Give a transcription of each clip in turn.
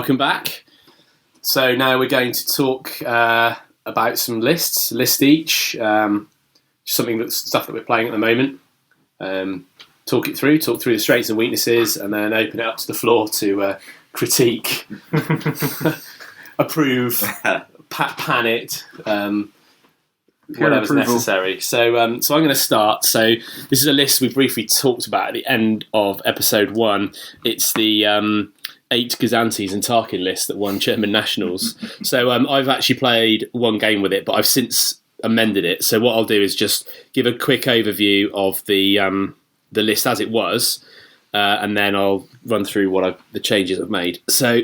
Welcome back. So now we're going to talk about some lists, list each, stuff that we're playing at the moment. Talk through the strengths and weaknesses, and then open it up to the floor to critique, approve, pan it, whatever's necessary. So I'm going to start. So this is a list we briefly talked about at the end of episode 1. It's the 8 Gazantes and Tarkin list that won German Nationals. So I've actually played one game with it, but I've since amended it. So what I'll do is just give a quick overview of the list as it was, and then I'll run through the changes I've made. So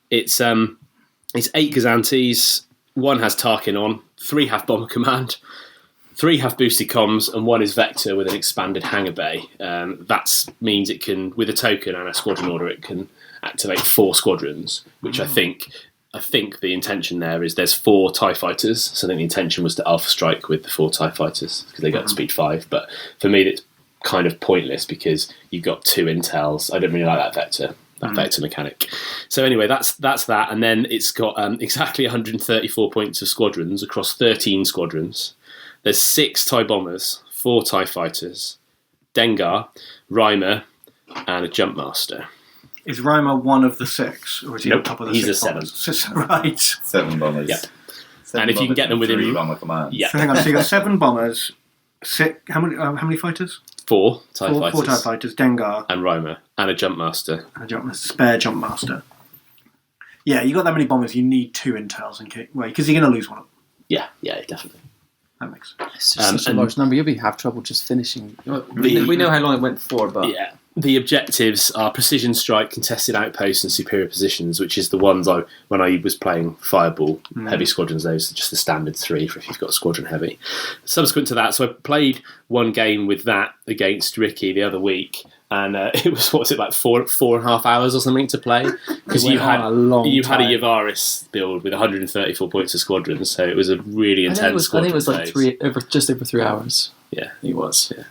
it's 8 Gazantes, 1 has Tarkin on, 3 have Bomber Command, 3 have boosted comms, and 1 is Vector with an expanded hangar bay. That means it can, with a token and a squadron order, it can activate 4 squadrons, which I think the intention there is there's 4 TIE fighters, so I think the intention was to alpha strike with the 4 TIE fighters because they got speed 5. But for me, it's kind of pointless because you've got 2 intels. I don't really like that Vector mechanic. So anyway, that's that, and then it's got exactly 134 points of squadrons across 13 squadrons. There's 6 TIE bombers, 4 TIE fighters, Dengar, Reimer, and a Jumpmaster. Is Reimer one of the 6, or is he on top of the 6? He's a 7. Right. 7 bombers. Yep. And if you can get them within 3 bomber commands. Yeah. So hang on, so you got 7 bombers, 6. How many fighters? 4 TIE fighters. 4 TIE fighters, Dengar, and Reimer, and a Jumpmaster. And a spare Jumpmaster. Yeah, you got that many bombers, you need 2 intels in case, because you're going to lose one of them. Yeah, definitely. That makes sense. It's just such a large number. You'll have trouble just finishing. We know how long it went for, but yeah. The objectives are precision strike, contested outposts, and superior positions, which is the ones when I was playing Fireball heavy squadrons. Those are just the standard 3 for if you've got squadron heavy. Subsequent to that, so I played one game with that against Rikki the other week, and it was like 4.5 hours or something to play because you had a Yavaris build with 134 points of squadrons, so it was a really intense squadron. I think it was like just over 3 hours. Yeah, it was. Yeah.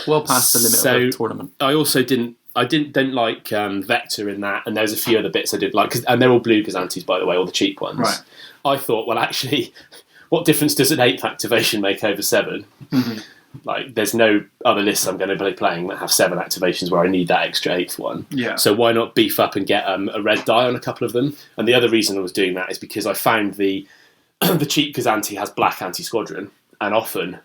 Well past the limit of the tournament. I also didn't like Vector in that, and there's a few other bits I did like, and they're all blue Gazantes, by the way, all the cheap ones. Right. I thought, well, actually, what difference does an 8th activation make over 7? Mm-hmm. Like, there's no other lists I'm going to be playing that have 7 activations where I need that extra 8th one. Yeah. So why not beef up and get a red die on a couple of them? And the other reason I was doing that is because I found the cheap Gazante has black anti-squadron, and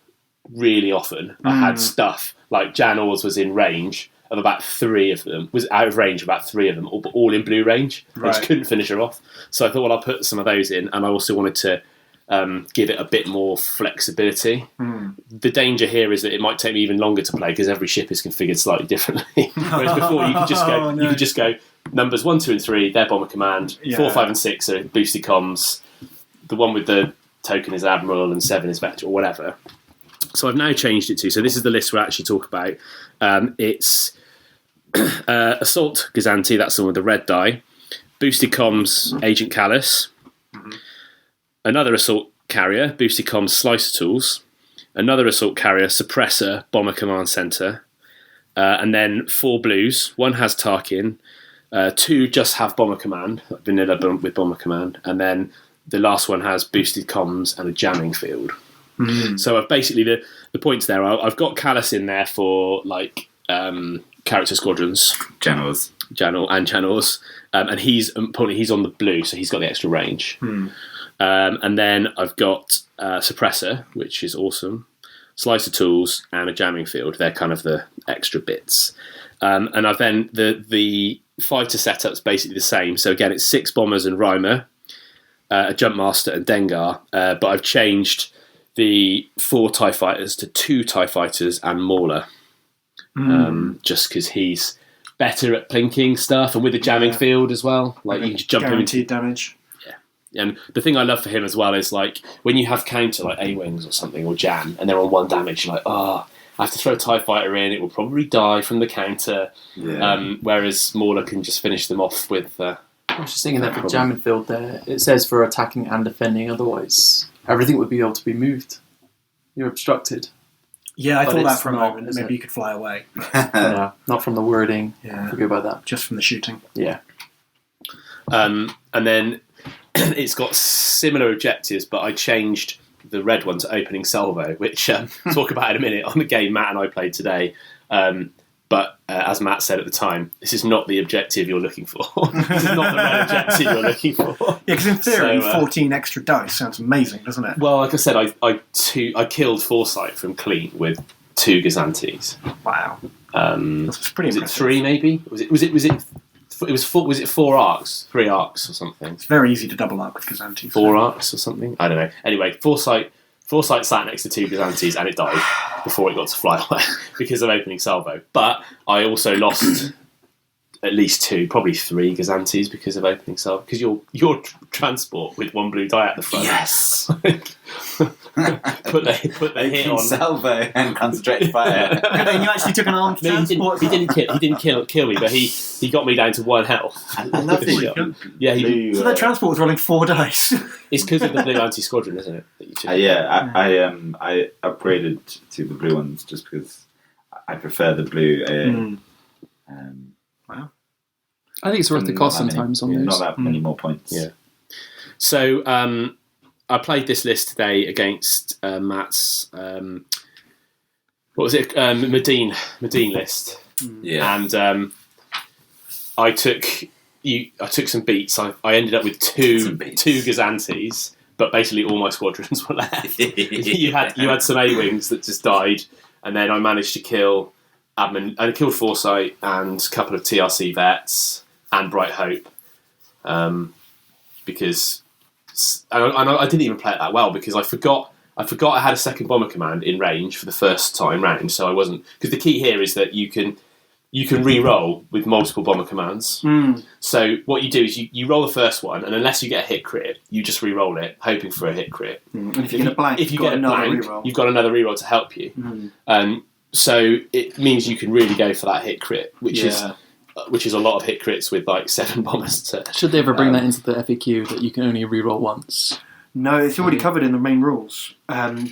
really often, I had stuff like Jan Ors was in range of about 3 of them, was out of range of about 3 of them, all in blue range. Right. I just couldn't finish her off. So I thought, well, I'll put some of those in, and I also wanted to give it a bit more flexibility. The danger here is that it might take me even longer to play because every ship is configured slightly differently. Whereas before you could just go numbers 1, 2, and 3, they're bomber command, 4, 5, and 6 are boosted comms, the one with the token is Admiral, and 7 is Vector, or whatever. So I've now changed it to, so this is the list we'll actually talk about. It's Assault Gazante, that's the one with the red die. Boosted comms, Agent Callus. Another Assault Carrier, boosted comms, Slicer Tools. Another Assault Carrier, Suppressor, Bomber Command Center. And then 4 blues. 1 has Tarkin. 2 just have Bomber Command, vanilla with Bomber Command. And then the last one has boosted comms and a jamming field. So I've basically the points there. I've got Callus in there for like character squadrons, Channels, and he's on the blue, so he's got the extra range. And then I've got Suppressor, which is awesome, Slicer Tools, and a jamming field. They're kind of the extra bits. And I've then the fighter setup's basically the same. So again, it's 6 bombers and Reimer, a Jumpmaster and Dengar, but I've changed the 4 TIE fighters to 2 TIE fighters and Mauler, just because he's better at plinking stuff, and with the jamming field as well. Like you can just jump him into damage. Yeah, and the thing I love for him as well is like when you have counter like A-Wings or something or Jan, and they're on 1 damage, you're like, I have to throw a TIE fighter in, it will probably die from the counter. Yeah. Whereas Mauler can just finish them off with. I was just thinking that for jamming field there, it says for attacking and defending, otherwise everything would be able to be moved. You're obstructed. Yeah, I thought that for a moment. Maybe you could fly away. Yeah, not from the wording. Yeah. Forget about that. Just from the shooting. Yeah. And then it's got similar objectives, but I changed the red one to opening salvo, which I'll talk about in a minute on the game Matt and I played today. But as Matt said at the time, this is not the objective you're looking for. This is not the red objective you're looking for. Yeah, because in theory, 14 extra dice sounds amazing, doesn't it? Well, like I said, I killed Foresight from clean with 2 Gazantes. Wow, that's pretty Was it impressive. 3 maybe? Was it 4 arcs, 3 arcs or something? It's very easy to double up with Gazantes. 4 arcs or something? I don't know. Anyway, Foresight sat next to 2 Gazantes and it died before it got to fly away because of opening salvo. But I also lost at least 2, probably 3 Gazantes because of opening salvo. Because your transport with 1 blue die at the front. Yes. put the hit on. Salvo and concentrated fire. And you actually took an armed No, transport. he didn't kill me, but he got me down to 1 health. I love it. Yeah, Blue, So that transport was rolling 4 dice. it's because of the blue anti-squadron, isn't it? That you took? I upgraded to the blue ones just because I prefer the blue. Wow. I think it's worth the cost sometimes on those. Not that many more points. Yeah. So I played this list today against Matt's. What was it? Medine list. Yeah. And I took some beats. I ended up with two Gazantes, but basically all my squadrons were left. you had some A-wings that just died, and then I managed to kill Admin, and I killed Foresight and a couple of TRC vets and Bright Hope, because I didn't even play it that well because I forgot I had a second bomber command in range for the first time round, so I wasn't, because the key here is that you can re-roll with multiple bomber commands. So what you do is you roll the first one, and unless you get a hit crit, you just re-roll it, hoping for a hit crit. And if you get a blank, if you get a blank, reroll. you've got another re-roll to help you. So it means you can really go for that hit crit, which is a lot of hit crits with like 7 bombers. Should they ever bring that into the FAQ that you can only reroll once? No, it's already covered in the main rules.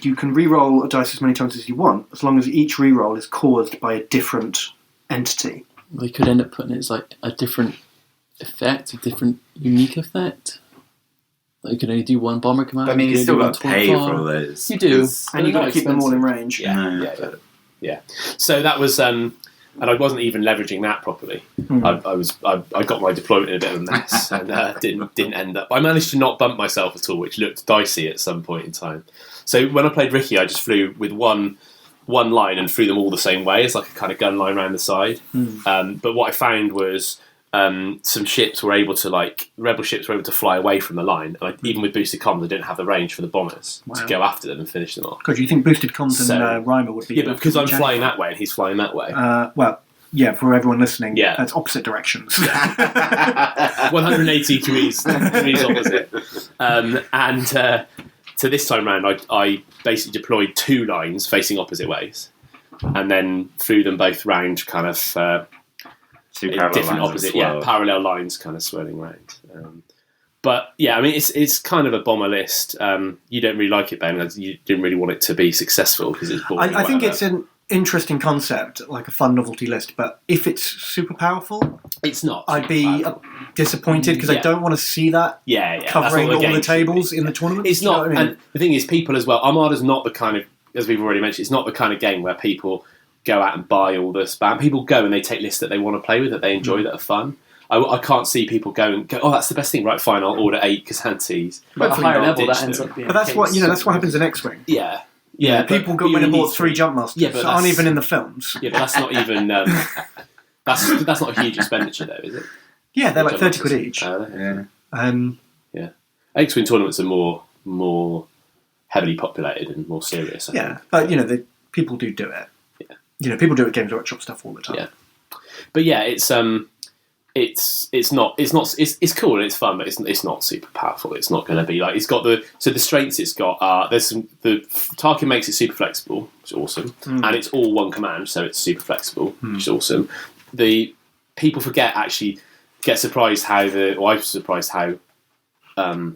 You can re-roll a dice as many times as you want, as long as each re-roll is caused by a different entity. They could end up putting it as like a different effect, a different unique effect. Like you can only do 1 bomber command. I mean, you still got to pay for all all those. You do. And you've got to keep them all in range. Yeah. So that was, and I wasn't even leveraging that properly. I got my deployment in a bit of a mess and didn't end up. I managed to not bump myself at all, which looked dicey at some point in time. So when I played Rikki, I just flew with one line and threw them all the same way as like a kind of gun line around the side. But what I found was some ships were able to, like, rebel ships were able to fly away from the line. And even with boosted comms, I didn't have the range for the bombers to go after them and finish them off. God, do you think boosted comms and Reimer would be... Yeah, but because I'm flying that way and he's flying that way. Well, yeah, for everyone listening, that's opposite directions. 180 degrees opposite. So this time round, I basically deployed 2 lines facing opposite ways, and then flew them both round, kind of 2 different opposite, parallel lines, kind of swirling round. But yeah, I mean, it's kind of a bomber list. You don't really like it, Ben. You didn't really want it to be successful because it's boring. I think it's an interesting concept, like a fun novelty list. But if it's super powerful, it's not. I'd be disappointed because I don't want to see that. Covering all the tables in the tournament. It's not. And the thing is, people as well. Armada's not the kind of, as we've already mentioned, it's not the kind of game where people go out and buy all the spam. People go and they take lists that they want to play with, that they enjoy, that are fun. I can't see people go, oh, that's the best thing, right, fine, I'll order 8 Gazantes. But at a higher level, that ends up being But that's what happens in X-Wing. Yeah. People go in and bought 3 Jumpmasters that aren't even in the films. Yeah, but that's not even... that's not a huge expenditure, though, is it? Yeah, they're like 30 quid each. X-Wing tournaments are more heavily populated and more serious, I think. But, people do it. Yeah. People do it Games Workshop stuff all the time. Yeah. But yeah, it's cool and it's fun, but it's not super powerful. It's not going to be like, it's got the strengths it's got are, the Tarkin makes it super flexible, which is awesome, and it's all 1 command, so it's super flexible, which is awesome. The people get surprised I was surprised how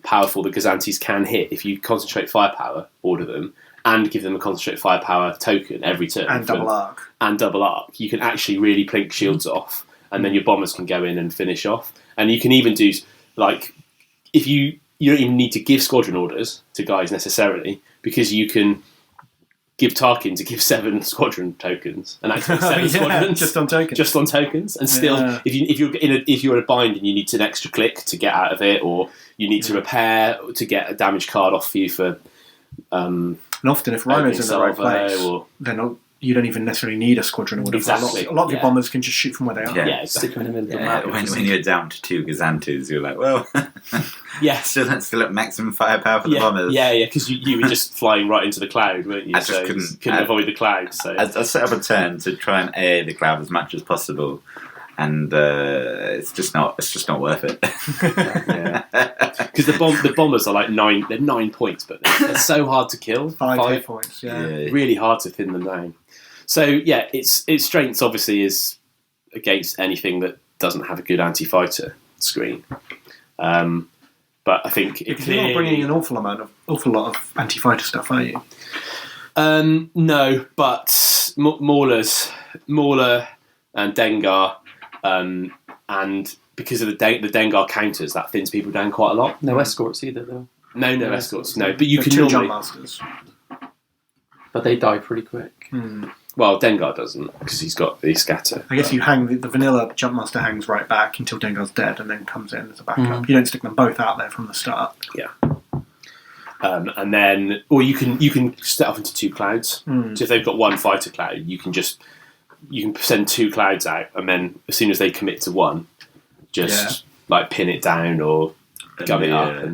powerful the Gazantes can hit if you concentrate firepower, order them, and give them a concentrate firepower token every turn. And double arc. You can actually really plink shields off, and then your bombers can go in and finish off. And you can even do like if you don't even need to give squadron orders to guys necessarily, because you can give Tarkin to give 7 squadron tokens and activate 7 squadrons just on tokens, and still if you're in a bind and you need an extra click to get out of it, or you need to repair to get a damage card off you for and often if Rhino's in the right place, then you don't even necessarily need a squadron order. Exactly. A lot of your bombers can just shoot from where they are. Yeah, exactly. Stick them in the map. When you're down to 2 Gazantas, you're like, well, yes, still at maximum firepower for the bombers. Yeah, because you were just flying right into the cloud, weren't you? I just couldn't avoid the cloud. So I set up a turn to try and AA the cloud as much as possible, and it's just not worth it. Because the bombers are like 9. They're 9 points, but they're so hard to kill. 5 hit points. Yeah, really hard to thin them down. So yeah, its strengths obviously is against anything that doesn't have a good anti-fighter screen. But I think because you're not bringing an awful lot of anti-fighter stuff, are you? No, but Mauler and Dengar, and because of the Dengar counters, that thins people down quite a lot. No escorts either, though. No escorts. No, but you can two normally. Jumpmasters. But they die pretty quick. Well, Dengar doesn't, because he's got the scatter. I guess you hang the vanilla Jumpmaster hangs right back until Dengar's dead, and then comes in as a backup. You don't stick them both out there from the start. Yeah. And then, or you can set off into 2 clouds. So if they've got 1 fighter cloud, you can send 2 clouds out, and then as soon as they commit to 1, like pin it down or gum it up.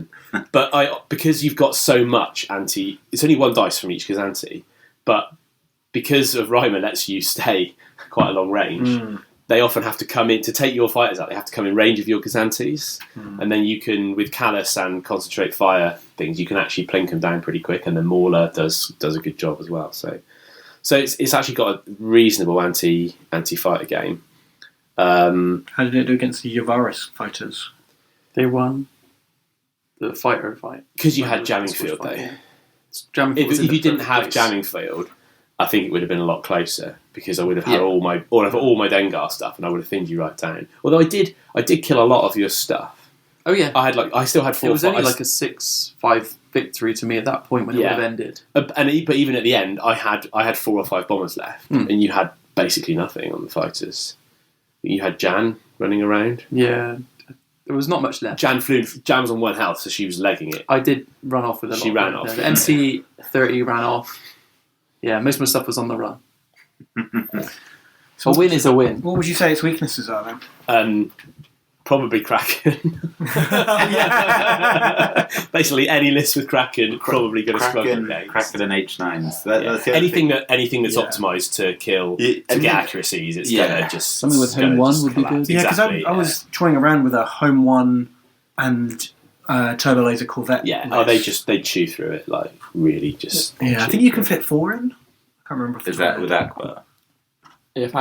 But because you've got so much anti, it's only 1 dice from each Gazanti, but because of Reimer lets you stay quite a long range, they often have to come in to take your fighters out. They have to come in range of your Gazantis, and then you can, with Callus and concentrate fire things, you can actually plink them down pretty quick. And then Mauler does a good job as well. So it's actually got a reasonable anti-fighter game. How did it do against the Yavaris fighters? They won the fighter fight because you had jamming field though. If you didn't have jamming field, I think it would have been a lot closer, because I would have had all my Dengar stuff, and I would have thinned you right down. Although I did kill a lot of your stuff. Oh yeah, I still had 4. It was only like a 6-5 victory to me at that point when it would have ended. But even at the end, I had 4 or 5 bombers left, and you had basically nothing on the fighters. You had Jan running around. Yeah, there was not much left. Jan was on 1 health, so she was legging it. I did run off with a lot. She ran off. The MC30 ran off. Yeah, most of my stuff was on the run. So a win is a win. What would you say its weaknesses are then? Probably Kraken. Basically, any list with Kraken probably going to struggle against. Kraken and H9s. That's anything that's optimised to kill to get accuracies, it's going to just something with home 1 would be good. Yeah, because I was toying around with a home 1 and turbo laser Corvette. Yeah, they chew through it like really just. Yeah, I think you can fit 4 in. I can't remember. Is that with Akbar? If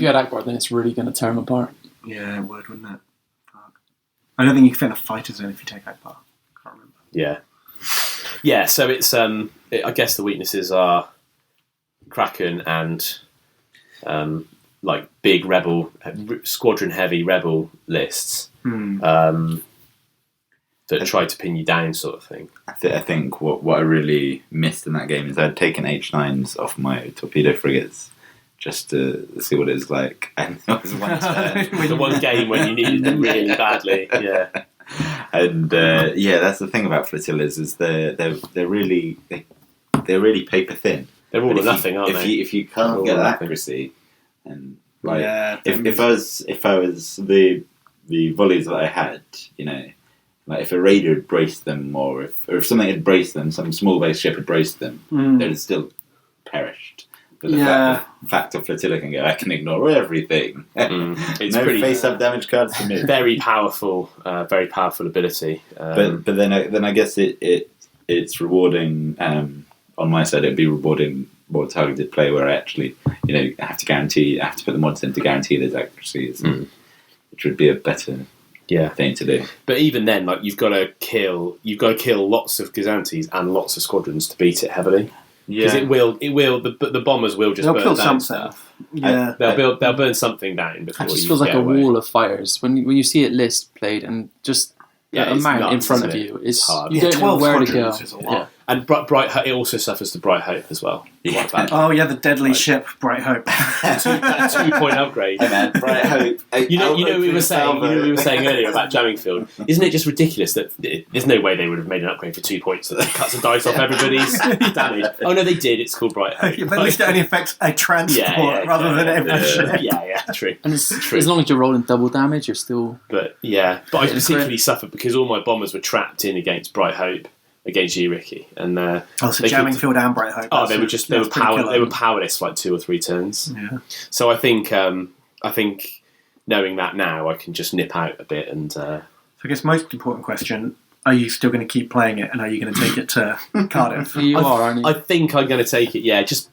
you had Akbar, then it's really going to tear them apart. Yeah, it would, wouldn't it? I don't think you can fit enough fighters in if you take Akbar. I can't remember. Yeah. So it's I guess the weaknesses are Kraken and like big rebel squadron heavy rebel lists that try to pin you down, sort of thing. I think what I really missed in that game is I'd taken H9s off my torpedo frigates just to see what it was like, and there was one turn. The one game when you needed them really badly, yeah. And that's the thing about flotillas is they're really paper thin. They're all or nothing, aren't they? If you can't get accuracy, and if I was the volleys that I had, like if a raider had braced them, or if something had braced them, some small base ship had braced them, they'd have still perished. But the fact of flotilla can go, I can ignore everything. It's no pretty face-up damage cards for me. Very powerful ability. But then I guess it's rewarding. On my side, it'd be rewarding more targeted play where I actually I have to put the mods in to guarantee those accuracies, which would be a better thing to do. But even then, like you've got to kill lots of Gazantes and lots of squadrons to beat it heavily. Because it will. The bombers will just they'll burn kill down some stuff. Yeah, they'll burn something down before. It just you feels like get a away. wall of fires when you see it list played, and just Yeah, the it's amount in nuts, front of isn't it? you is hard. you Yeah, don't know 12 where to go. squadrons is a lot. Yeah. And Bright Hope, it also suffers to Bright Hope as well. Yeah. Oh yeah, the deadly Right. ship, Bright Hope. That 2-point upgrade. Hey man, Bright Hope. You know, we were saying earlier about jamming field. Isn't it just ridiculous that there's no way they would have made an upgrade for 2 points that cuts a dice off everybody's damage? Oh no, they did. It's called Bright Hope. Yeah, but at least it only affects a transport rather than every ship. Yeah, true. And as long as you're rolling double damage, you're still. But I particularly suffered because all my bombers were trapped in against Bright Hope against you, Rikki, and So jamming field and Bright Hope. they were powerless for like 2 or 3 turns. Yeah. So I think knowing that now, I can just nip out a bit and. So I guess most important question: are you still going to keep playing it, and are you going to take it to Cardiff? You are, aren't you? I think I'm going to take it. Yeah, just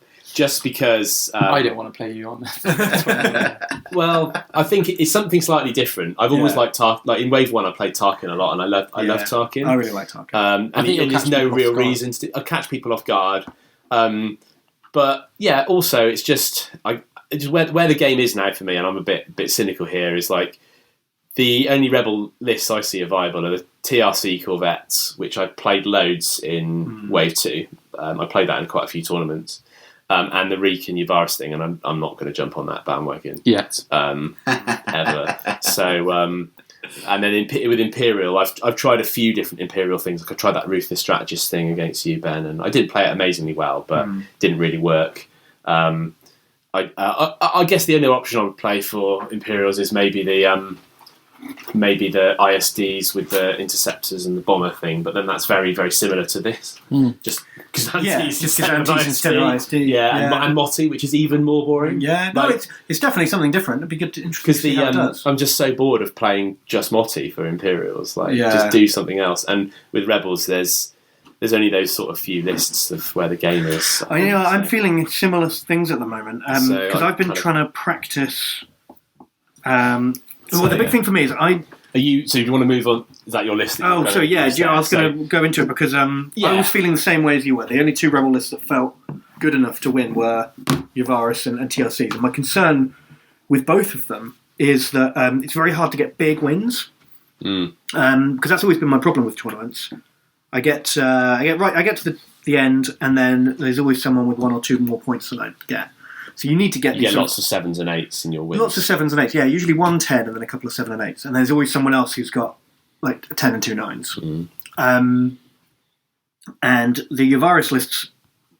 because I don't want to play you on that. well, I think it's something slightly different. I've always liked Tarkin. Like in Wave 1, I played Tarkin a lot, and I love Tarkin. I really like Tarkin. And there's no real reason to catch people off guard. But yeah, also it's just where the game is now for me, and I'm a bit cynical here. Is like the only Rebel lists I see are viable are the TRC Corvettes, which I played loads in Wave 2. I played that in quite a few tournaments. And the Rikki and Yavaris thing, and I'm not going to jump on that bandwagon yet, ever. So, and then with Imperial, I've tried a few different Imperial things. Like I tried that Ruthless Strategist thing against you, Ben, and I didn't play it amazingly well, but didn't really work. I guess the only option I would play for Imperials is maybe the ISDs with the interceptors and the bomber thing, but then that's very, very similar to this. Just because instead of ISD. And Motti, which is even more boring. Yeah, no, it's definitely something different. It'd be good to see how it does. I'm just so bored of playing just Motti for Imperials. Just do something else. And with Rebels, there's only those sort of few lists of where the game is. I'm feeling similar things at the moment because I've been trying to practice. The big thing for me is So you want to move on? Is that your list? I was going to go into it because I was feeling the same way as you were. The only 2 Rebel lists that felt good enough to win were Yavaris and TRCs. And my concern with both of them is that it's very hard to get big wins because that's always been my problem with tournaments. I get to the end, and then there's always someone with 1 or 2 more points than I get. So you need to get lots of 7s and 8s in your wins. Lots of 7s and 8s, yeah. Usually 1 10 and then a couple of 7 and 8s. And there's always someone else who's got like a 10 and 2 9s. And the Yavaris list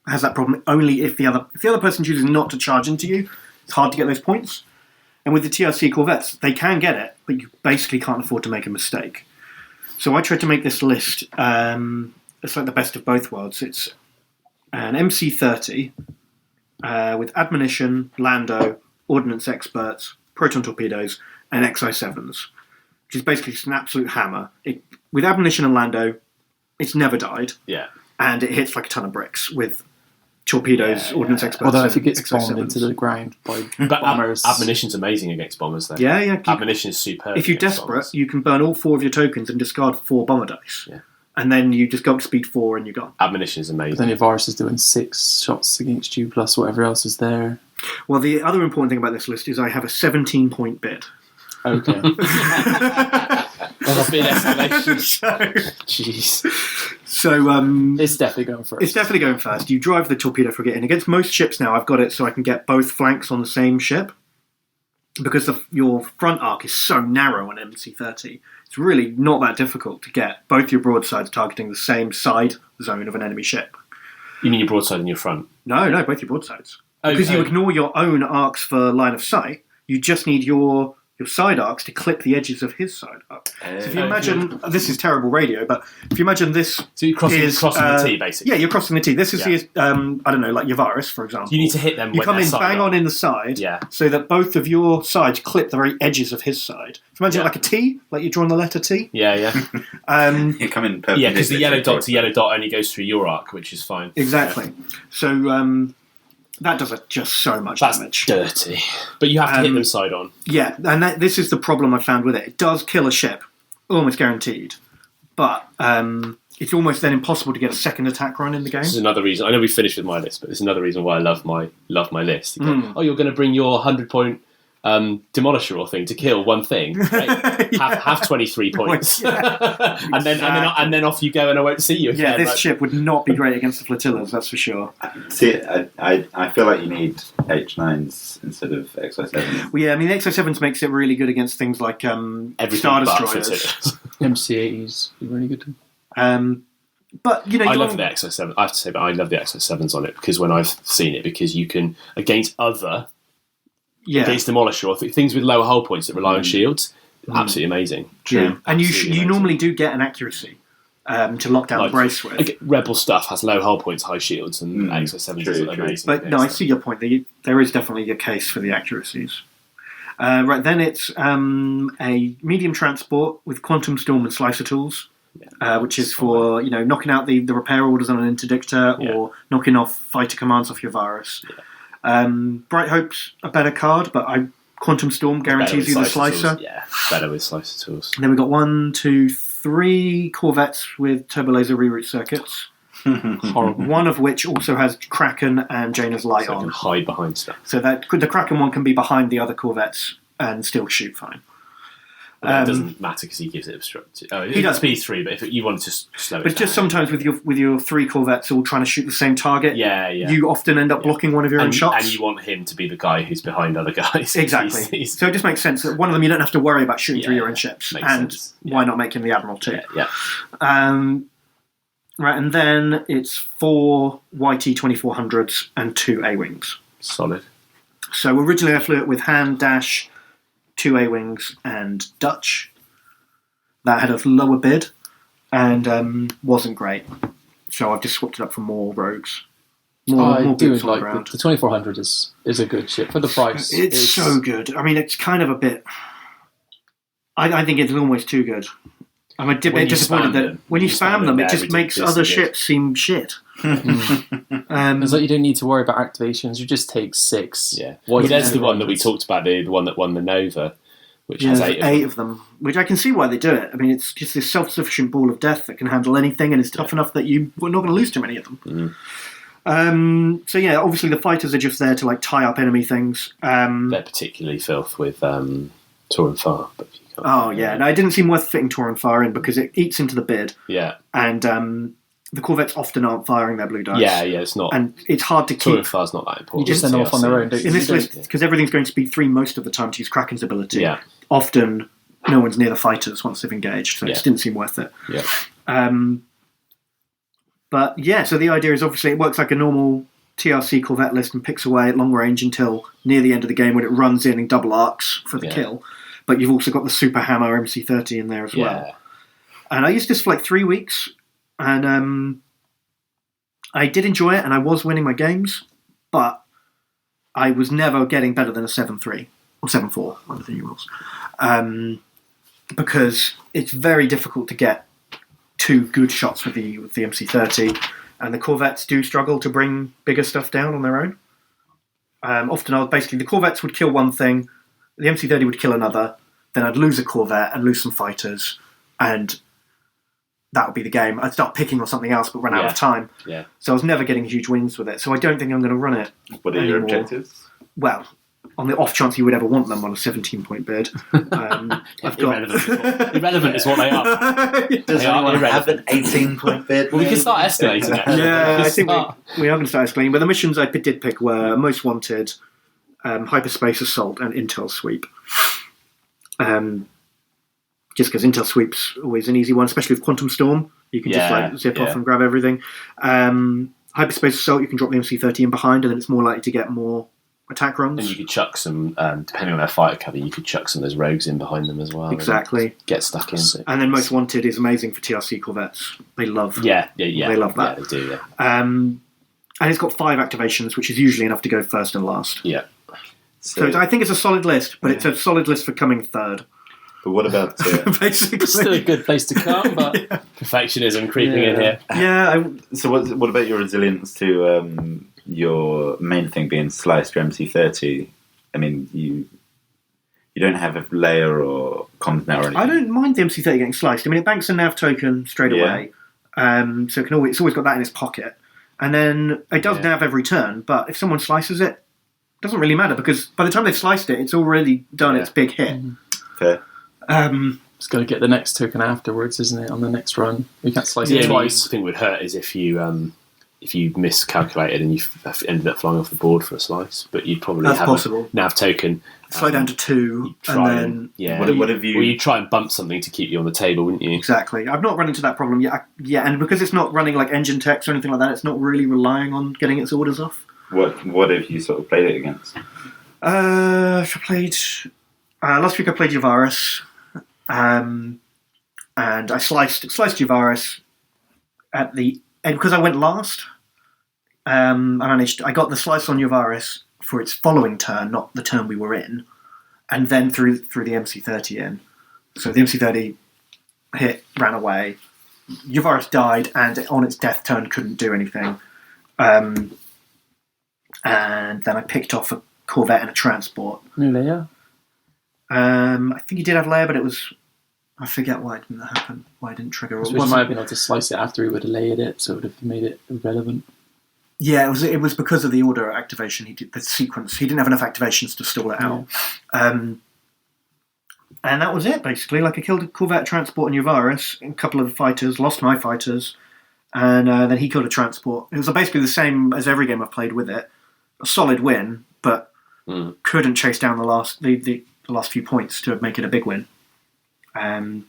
has that problem only if the other person chooses not to charge into you. It's hard to get those points. And with the TRC Corvettes, they can get it, but you basically can't afford to make a mistake. So I tried to make this list. It's like the best of both worlds. It's an MC30. With Admonition, Lando, Ordnance Experts, Proton Torpedoes, and XI7s, which is basically just an absolute hammer. With Admonition and Lando, it's never died. Yeah. And it hits like a ton of bricks with torpedoes, Ordnance Experts. Although if it gets XI7s. bombed into the ground by bombers. Admonition's amazing against bombers, though. Yeah. Admonition is superb. If you're desperate, bombers. you can burn all 4 of your tokens and discard 4 bomber dice. Yeah. And then you just go up to speed 4 and you're gone. Admonition is amazing. But then Yavaris is doing 6 shots against you plus whatever else is there. Well, the other important thing about this list is I have a 17-point bid. Okay. That's a big escalation. Jeez. It's definitely going first. It's definitely going first. You drive the torpedo frigate in. Against most ships now, I've got it so I can get both flanks on the same ship. Because your front arc is so narrow on MC30. It's really not that difficult to get both your broadsides targeting the same side zone of an enemy ship. You mean your broadside and your front? No, both your broadsides. Because you ignore your own arcs for line of sight, you just need your side arcs to clip the edges of his side arc. So if you imagine, this is terrible radio, but if you imagine this So you're crossing the T, basically. Yeah, you're crossing the T. This is like Yavaris, for example. You need to hit them You when come they're in side bang up. on in the side, so that both of your sides clip the very edges of his side. If you imagine it like a T, like you're drawing the letter T. Yeah. You come in perpendicular. Yeah, because the yellow dot to yellow dot only goes through your arc, which is fine. Exactly. Yeah. So that does just so much damage. Dirty. But you have to hit them side on. Yeah, and this is the problem I found with it. It does kill a ship, almost guaranteed. But it's almost then impossible to get a second attack run in the game. This is another reason. I know we finished with my list, but this is another reason why I love my list. You're going to bring your 100-point demolisher or thing to kill one thing, great. have 23 points, and then off you go, and I won't see you again. Yeah, this ship would not be great against the flotillas, that's for sure. See, I feel like you need H9s instead of XO7s. Well, yeah, I mean, the XO7s makes it really good against things like Star Destroyers. MC80s be really good. But you know, I love the XO7. I have to say, but I love the XO7s on it because when I've seen it, because you can against Demolisher or things with lower hull points that rely on shields, absolutely amazing. True. And you normally do get an accuracy to lock down the brace with. Rebel stuff has low hull points, high shields, and XO7s is amazing. But no, I see your point. There is definitely a case for the accuracies. Right, then it's a medium transport with quantum storm and slicer tools. Which is for knocking out the repair orders on an interdictor or knocking off fighter commands off your virus. Bright Hope's a better card, but Quantum Storm guarantees you the slicer. Tools. Yeah, better with slicer tools. And then we've got 1, 2, 3 corvettes with turbo laser reroute circuits. Horrible. One of which also has Kraken and Jaina's light on. Can hide behind stuff. So that the Kraken one can be behind the other corvettes and still shoot fine. It doesn't matter because he gives it obstructed. He does speed 3, but if you want to slow it down. But just sometimes with your 3 corvettes all trying to shoot the same target, you often end up blocking one of your own shots. And you want him to be the guy who's behind other guys. Exactly. So it just makes sense that one of them you don't have to worry about shooting through your own ships. And sense. Why not make him the Admiral too? Yeah. Right, and then it's 4 YT-2400s and 2 A-Wings. Solid. So originally I flew it with hand dash, 2 A-Wings and Dutch. That had a lower bid and wasn't great. So I've just swapped it up for more rogues. I do like the 2400 is a good ship for the price. It's so good. I mean, it's kind of a bit... I think it's almost too good. I'm a bit disappointed that when you spam them, it just makes other ships seem shit. It's like you don't need to worry about activations. You just take 6. Yeah. Well, there's the one that we talked about, the one that won the Nova, which has 8 of them. Which I can see why they do it. I mean, it's just this self-sufficient ball of death that can handle anything and is tough enough that you're not going to lose too many of them. So yeah, obviously the fighters are just there to tie up enemy things. They're particularly filth with Torn Far, but no, it didn't seem worth fitting Torn Far in because it eats into the bid. Yeah. And the corvettes often aren't firing their blue dice. Yeah, it's not. And it's hard to keep. Torn Far's not that important. You just send them off on their own, don't you? In this list, because everything's going to speed 3 most of the time to use Kraken's ability, often no one's near the fighters once they've engaged, so it just didn't seem worth it. Yeah. But yeah, so the idea is obviously it works like a normal TRC corvette list and picks away at long range until near the end of the game when it runs in double arcs for the kill. But you've also got the Super Hammer MC30 in there as well. And I used this for like 3 weeks, and I did enjoy it, and I was winning my games, but I was never getting better than a 7-3 or 7-4 under the new rules, because it's very difficult to get 2 good shots with the MC30, and the corvettes do struggle to bring bigger stuff down on their own. Often, the corvettes would kill one thing. The MC30 would kill another, then I'd lose a corvette and lose some fighters, and that would be the game. I'd start picking on something else, but run out of time. Yeah. So I was never getting huge wins with it. So I don't think I'm going to run it. What are your objectives? Well, on the off chance you would ever want them on a 17-point bid, I've got irrelevant is what they are. Does anyone have an 18-point bid? Well, we can start escalating. Yeah, I think we are going to start escalating. But the missions I did pick were Most Wanted, Hyperspace Assault, and Intel Sweep. Just because Intel Sweep's always an easy one, especially with Quantum Storm. You can just zip off and grab everything. Hyperspace Assault, you can drop the MC30 in behind, and then it's more likely to get more attack runs. And you could chuck some, depending on their fighter cover, you could chuck some of those rogues in behind them as well. Exactly. Get stuck in. And then Most Wanted is amazing for TRC corvettes. They love They love that. Yeah, they do, and it's got 5 activations, which is usually enough to go first and last. Yeah. So I think it's a solid list, but it's a solid list for coming third. But what about... Basically. It's still a good place to come, but... Perfectionism creeping in here. Yeah. So what about your resilience to your main thing being sliced your MC30? I mean, you don't have a layer or comms now or anything. I don't mind the MC30 getting sliced. I mean, it banks a nav token straight away. So it's always got that in its pocket. And then it does nav every turn, but if someone slices it, doesn't really matter because by the time they've sliced it, it's already done its big hit. Fair. It's got to get the next token afterwards, isn't it? On the next run, you can't slice it The twice. thing would hurt is if you miscalculated and you ended up flying off the board for a slice, but you'd probably have possible. a nav token. Slow down to 2, and then What have you? Well, you'd try and bump something to keep you on the table, wouldn't you? exactly. I've not run into that problem yet. And because it's not running like engine text or anything like that, it's not really relying on getting its orders off. What have you sort of played it against? I played last week. I played Yavaris, and I sliced Yavaris at the end because I went last. I got the slice on Yavaris for its following turn, not the turn we were in, and then through the MC30 in. So the MC30 hit, ran away. Yavaris died, and on its death turn couldn't do anything. And then I picked off a Corvette and a transport. New layer. I think he did have layer, but it was... I forget why it didn't happen. Why it didn't trigger. I suppose you might have been able to slice it after he would have layered it, so it would have made it irrelevant. Yeah, it was because of the order activation. He did the sequence. He didn't have enough activations to stall it out. And that was it, basically. Like, I killed a Corvette, transport, and Yavaris, and a couple of fighters, lost my fighters, and then he killed a transport. It was basically the same as every game I've played with it. A solid win, but couldn't chase down the last few points to make it a big win. Want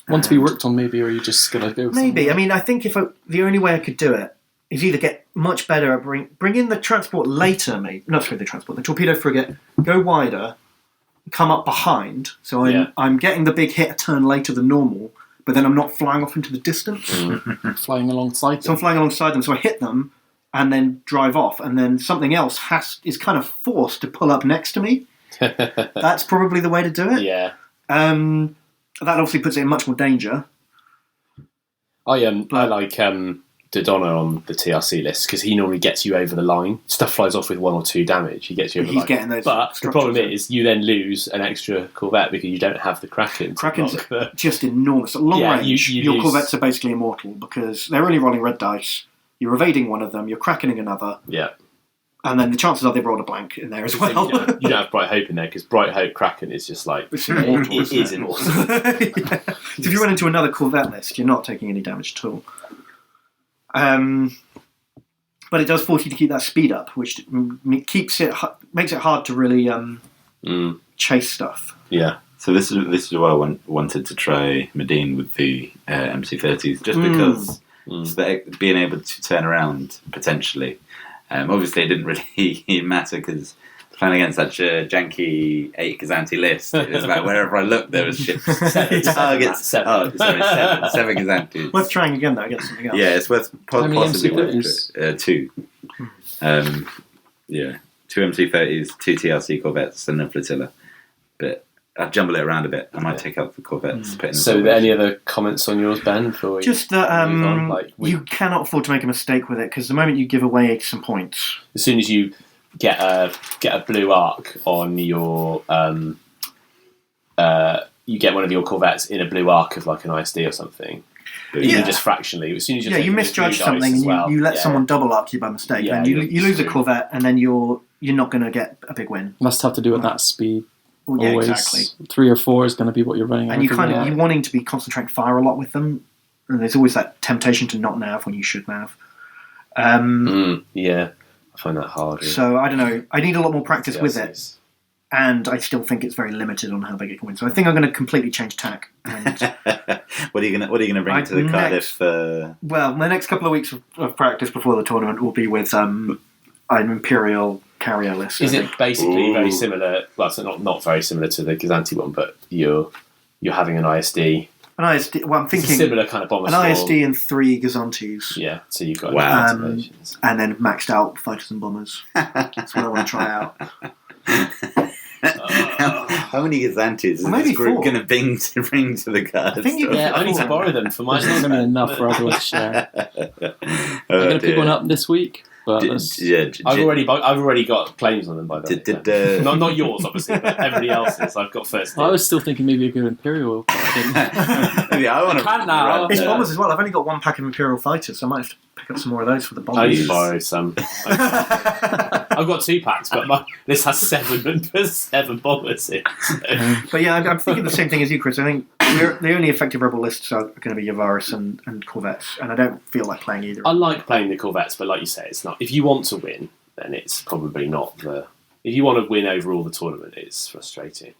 to be worked on, maybe, or are you just going to go? Maybe. I mean, I think the only way I could do it is either get much better at bring in the transport later, maybe. Not sorry, the transport, the torpedo frigate, go wider, come up behind. So I'm getting the big hit a turn later than normal, but then I'm not flying off into the distance. Flying alongside them. So I'm flying alongside them, so I hit them and then drive off, and then something else is kind of forced to pull up next to me. That's probably the way to do it. Yeah. That obviously puts it in much more danger. I like Dodonna on the TRC list because he normally gets you over the line. Stuff flies off with 1 or 2 damage. He gets you over the line. Getting those. But the problem is you then lose an extra Corvette because you don't have the Kraken. Kraken's just enormous. At long range, your lose. Corvettes are basically immortal because they're only rolling red dice. You're evading one of them. You're Krakening another. Yeah. And then the chances are they've rolled a blank in there as well. You don't have Bright Hope in there because Bright Hope Kraken is just like It's immortal. it is immortal. Yeah. So if you run into another Corvette list, you're not taking any damage at all. But it does force you to keep that speed up, which makes it hard to really chase stuff. Yeah. So this is why I wanted to try Medine with the MC30s, just because being able to turn around potentially. Obviously, it didn't really matter because playing against such a janky 8 Kazanti list, it was like wherever I looked, there was ships. Targets. 7 Kazantis. Worth trying again though against something else. Yeah, it's possibly worth MC30s? 2. 2 MC30s, 2 TRC Corvettes, and a flotilla. But I'll jumble it around a bit. I might take out the Corvettes. So, are there any other comments on yours, Ben? Before we just that move on? You cannot afford to make a mistake with it because the moment you give away some points, as soon as you get a blue arc on your, you get one of your Corvettes in a blue arc of like an ISD or something. Even just fractionally. As soon as you misjudge something and you let someone double arc you by mistake, and you lose a Corvette, and then you're not going to get a big win. Must have to do with that speed. Well, yeah, always. exactly. 3 or 4 is going to be what you're running at. And you're wanting to be concentrating fire a lot with them, and there's always that temptation to not nav when you should nav. Yeah, I find that hard. So I don't know. I need a lot more practice with it, and I still think it's very limited on how big it can win. So I think I'm going to completely change tack. And What are you going to bring to the Cardiff? Well, the next couple of weeks of practice before the tournament will be with an Imperial carrier list. Is it basically very similar? Well, so not very similar to the Kazanti one, but you're having an ISD. An ISD. Well, I'm thinking it's a similar kind of bomber. An ISD and 3 Gazantis. Yeah, so you've got activations. And then maxed out fighters and bombers. That's what I want to try out. How many Gazantis is this group going to bring to the Cardiff? I need to borrow them for my. There's not going to be enough for everyone to share. I'm going to pick one up this week. But I've already got claims on them by the way. Not yours, obviously, but everybody else's. I've got first. I was still thinking maybe a good Imperial. But I didn't. I want to. Now. It's bombers as well. I've only got 1 pack of Imperial fighters, so I might have to pick up some more of those for the I need bombers. to borrow some. I've got 2 packs, but this has 7 bombers in. So. But yeah, I'm thinking the same thing as you, Chris. I think the only effective rebel lists are going to be Yavaris and Corvettes, and I don't feel like playing either. I like playing the Corvettes, but like you say, it's not. If you want to win, then it's probably not the. If you want to win overall the tournament, it's frustrating.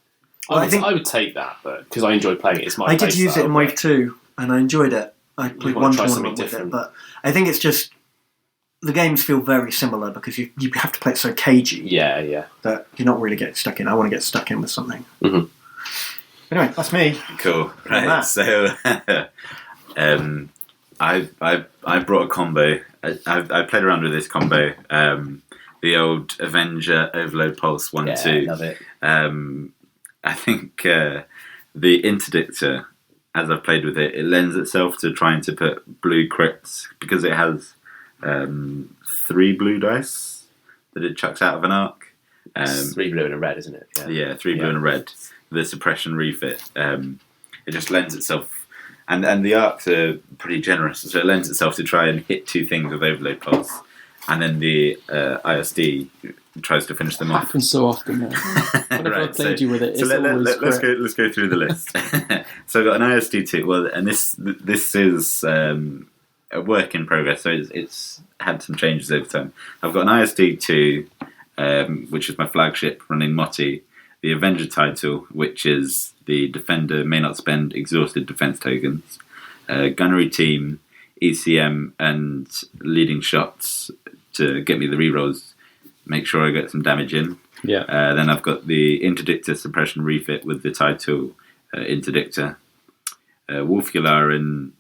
Well, I would take that, but because I enjoy playing it, it's my. I did use it in play Wave 2, and I enjoyed it. I played one tournament with it, but I think it's just the games feel very similar because you have to play it so cagey. Yeah. That you're not really getting stuck in. I want to get stuck in with something. Mm-hmm. Anyway, that's me. Cool. Right. So, I brought a combo. I played around with this combo. The old Avenger Overload Pulse 1-2. Love it. I think the Interdictor, as I've played with it, it lends itself to trying to put blue crits because it has 3 blue dice that it chucks out of an arc. 3 blue and a red, isn't it? Yeah, 3 blue and a red. The suppression refit. It just lends itself, and the arcs are pretty generous, so it lends itself to try and hit 2 things with Overload Pulse, and then the ISD tries to finish them off. Happens so often. Whenever I've played you with it, it's always let's go through the list. So I've got an ISD 2. Well, and this is a work in progress, so it's had some changes over time. I've got an ISD 2, which is my flagship, running Motti. The Avenger title, which is the defender may not spend exhausted defense tokens. Gunnery team, ECM, and leading shots to get me the rerolls. Make sure I get some damage in. Yeah. Then I've got the Interdictor suppression refit with the title Interdictor. Wolf Yularen,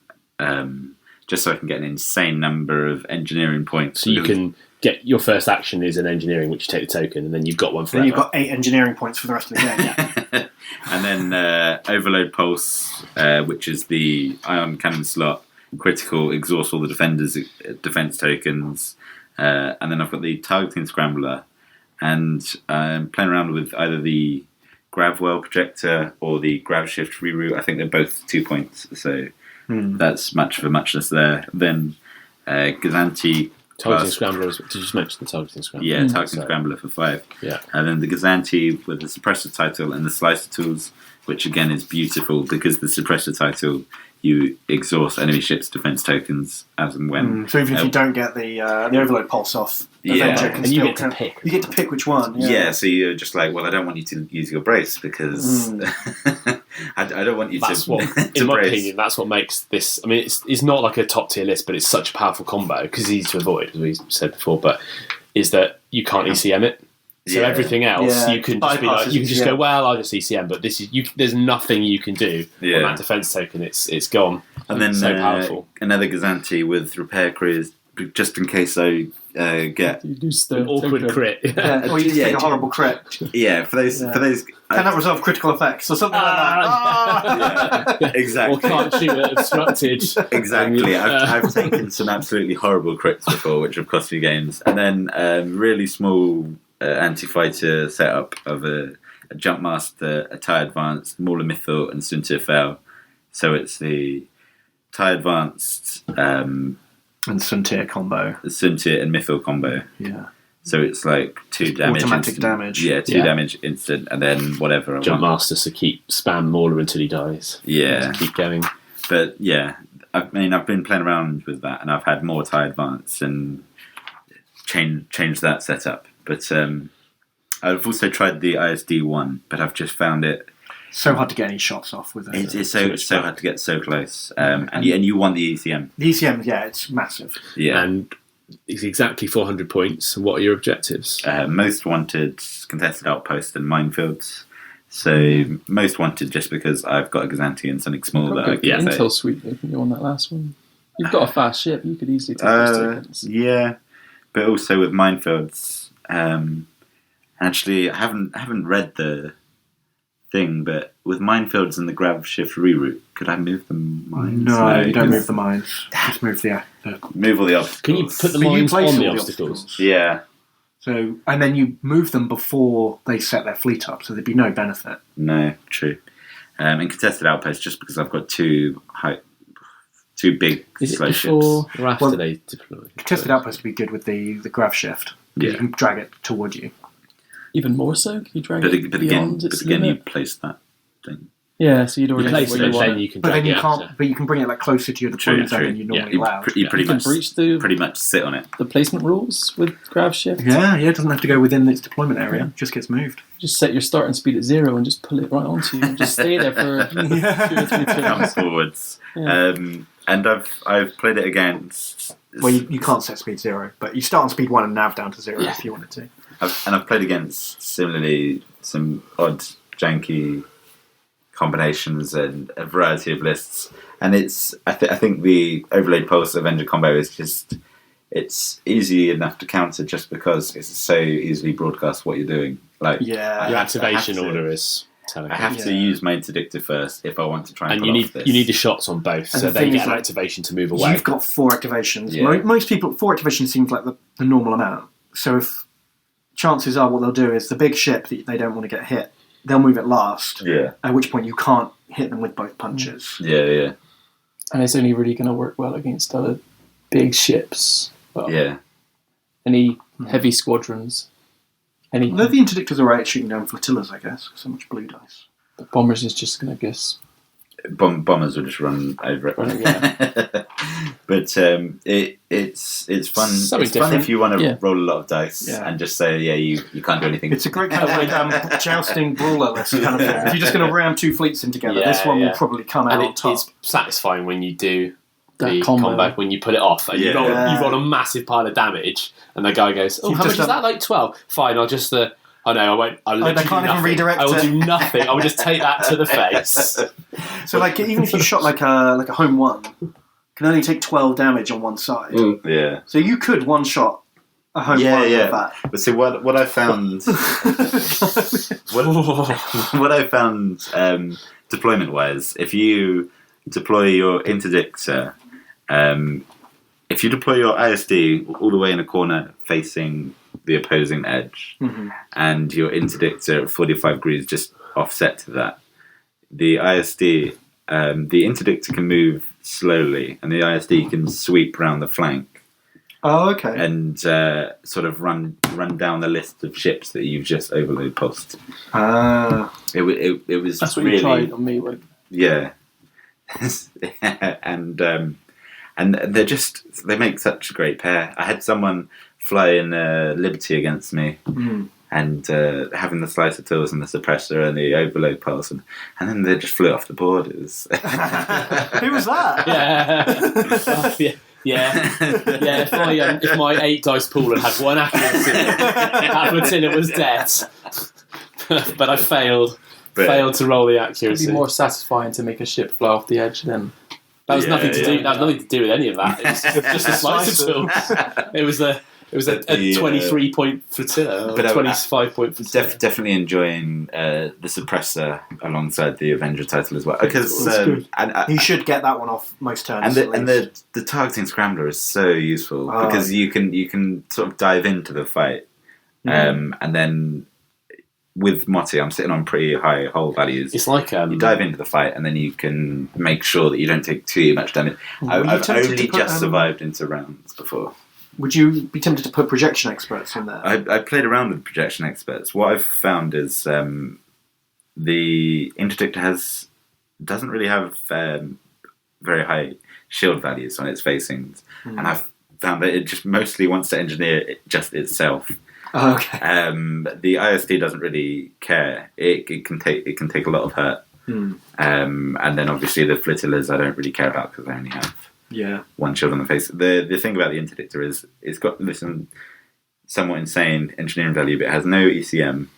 just so I can get an insane number of engineering points. So you can get your first action is an engineering, which you take the token, and then you've got one forever. Then you've got 8 engineering points for the rest of the game. Yeah. And then Overload Pulse, which is the ion cannon slot, critical, exhaust all the defenders' defense tokens. And then I've got the targeting scrambler, and I'm playing around with either the Gravwell projector or the Grav Shift reroute. I think they're both 2 points, so that's much for muchness there. Then Gazanti. Targeting Scrambler, did you just mention the Targeting Scrambler? Yeah, Targeting Scrambler for 5. Yeah. And then the Gazanti with the Suppressor title and the Slicer tools, which again is beautiful because the Suppressor title, you exhaust enemy ships' defense tokens as and when. So even if you don't get the Overload Pulse off, Avenger can and still you get to pick. You get to pick which one. Yeah, so you're just like, well, I don't want you to use your brace because I don't want you That's to. what, to in my brace. opinion, that's what makes this. I mean, it's not like a top tier list, but it's such a powerful combo because it's easy to avoid, as we said before. But is that you can't ECM it. So everything else you can just be like, you can just go, well, I'll just ECM, but this is there's nothing you can do on that defense token. It's gone. And then so powerful. Another Gazanti with repair crews, just in case I get an awkward crit. Or you just take a horrible crit. Yeah, for those. Can that resolve critical effects or something like that? Yeah, exactly. Or can't shoot at obstructed. Exactly. I've taken some absolutely horrible crits before, which have cost me games. And then really small anti-fighter setup of a Jump Master, a TIE Advanced, Mauler Mythil, and Suntir Fail. So it's the TIE Advanced and Suntir combo. The Suntir and Mythil combo. Yeah. So it's like 2 damage. Automatic instant. damage. Yeah, 2 damage instant, and then whatever. Jump Master, so keep spam Mauler until he dies. Yeah. Just keep going. But yeah, I mean, I've been playing around with that, and I've had more TIE Advance and changed that setup. But I've also tried the ISD one, but I've just found it so hard to get any shots off with it. It's so hard to get so close, and you want the ECM. The ECM, yeah, it's massive. Yeah, and it's exactly 400 points. What are your objectives? Most wanted, contested outpost, and minefields. So most wanted, just because I've got a Gazanti and something small that I can intel suite. I think you on that last one. You've got a fast ship. You could easily take those tokens. Yeah, but also with minefields. Actually, I haven't read the thing, but with minefields and the Grav Shift reroute, could I move the mines? No, you don't move the mines. Just move the move all the obstacles. Can you put the mines on the obstacles? Yeah. So, and then you move them before they set their fleet up, so there'd be no benefit. No, true. In contested outposts, just because I've got two two big Is it slow before ships. or after Well, they deploy? Tested outpost to be good with the grav shift. Yeah. You can drag it toward you. Even more so, can you drag But, it but beyond again, its but again, you limit? place that thing. Yeah, so you'd already Place where it, you want then it. you can But drag then you it can't. after. But you can bring it like closer to your deployment zone than you normally allowed. You pretty You can much breach the pretty much sit on it. placement rules with grav shift. Yeah, it doesn't have to go within its deployment area. It just gets moved. Just set your starting speed at 0 and just pull it right onto you and just stay there for 2 or 3 Come turns. forwards. Yeah. And I've played it against. Well, you can't set speed 0, but you start on speed 1 and nav down to 0 if you wanted to. I've played against similarly some odd, janky combinations and a variety of lists, and it's I think the overlaid pulse Avenger combo is just it's easy enough to counter just because it's so easily broadcast what you're doing. Like Yeah. Your I activation have to- order is telling I have to use my interdictor first if I want to try and and pull you off need this. you need the shots on both, And so the they thing get is, an like, activation to move away. You've got 4 activations. Yeah. Most people, 4 activations seems like the normal amount. So if chances are what they'll do is the big ship that they don't want to get hit, they'll move it last, Yeah, at which point you can't hit them with both punches. yeah, And it's only really going to work well against other big ships. Well, yeah. any heavy squadrons. Any Although the interdictors are right at shooting down flotillas, I guess. So much blue dice. the bombers is just going to guess. Bombers will just run over it. Right, yeah. But it's fun. Something It's fun different. if you want to Yeah. roll a lot of dice Yeah. and just say, yeah, you can't do anything. It's a great kind of like, jousting brawler list kind of thing. If you're just going to ram 2 fleets in together, this Yeah, one yeah. will probably come out and on top. it's satisfying when you do That the combo. combat, when you put it off and Yeah. you roll a massive pile of damage, and the guy goes, "Oh, You've how much just is done- that? Like 12? Fine, I'll just." Oh no, I won't. I'll literally they can't do even nothing. redirect I will it. do nothing. I will just take that to the face. So like even if you shot like a home 1, you can only take 12 damage on one side. Yeah. So you could one shot a home Yeah, 1 yeah. with that. But see, what I found, what I found deployment wise, if you deploy your interdictor, if you deploy your ISD all the way in a corner facing the opposing edge, and your interdictor at 45 degrees just offset to that, the ISD, the interdictor can move slowly, and the ISD can sweep around the flank Oh, okay. and sort of run down the list of ships that you've just overload pulsed. It was That's what really, you tried on me. When yeah, and they make such a great pair. I had someone fly in Liberty against me, and having the slicer tools and the suppressor and the overload pulse, and then they just flew off the board. It was Who was that? Yeah. If my 8 dice pool had one accuracy, that flotilla was dead. But I failed to roll the it'd accuracy. be more satisfying to make a ship fly off the edge than. That was nothing to Yeah, do. yeah. That was nothing to do with any of that. It was just a slicer tool. It was a 23-point flotilla, or But, 25-point flotilla. definitely enjoying the suppressor alongside the Avenger title as well, because That's good. and You should get that one off most turns. and the targeting scrambler is so useful Oh. because you can sort of dive into the fight, and then with Motti, I'm sitting on pretty high hull values. It's like You dive into the fight, and then you can make sure that you don't take too much damage. Were you I've tempted only to put, just survived into rounds before. Would you be tempted to put projection experts in there? I played around with projection experts. What I've found is the interdictor doesn't really have very high shield values on its facings, and I've found that it just mostly wants to engineer it just itself. Oh, okay. The ISD doesn't really care. It can take a lot of hurt, and then obviously the flotillas I don't really care about because I only have one shield on the face. The thing about the interdictor is it's got this somewhat insane engineering value, but it has no ECM,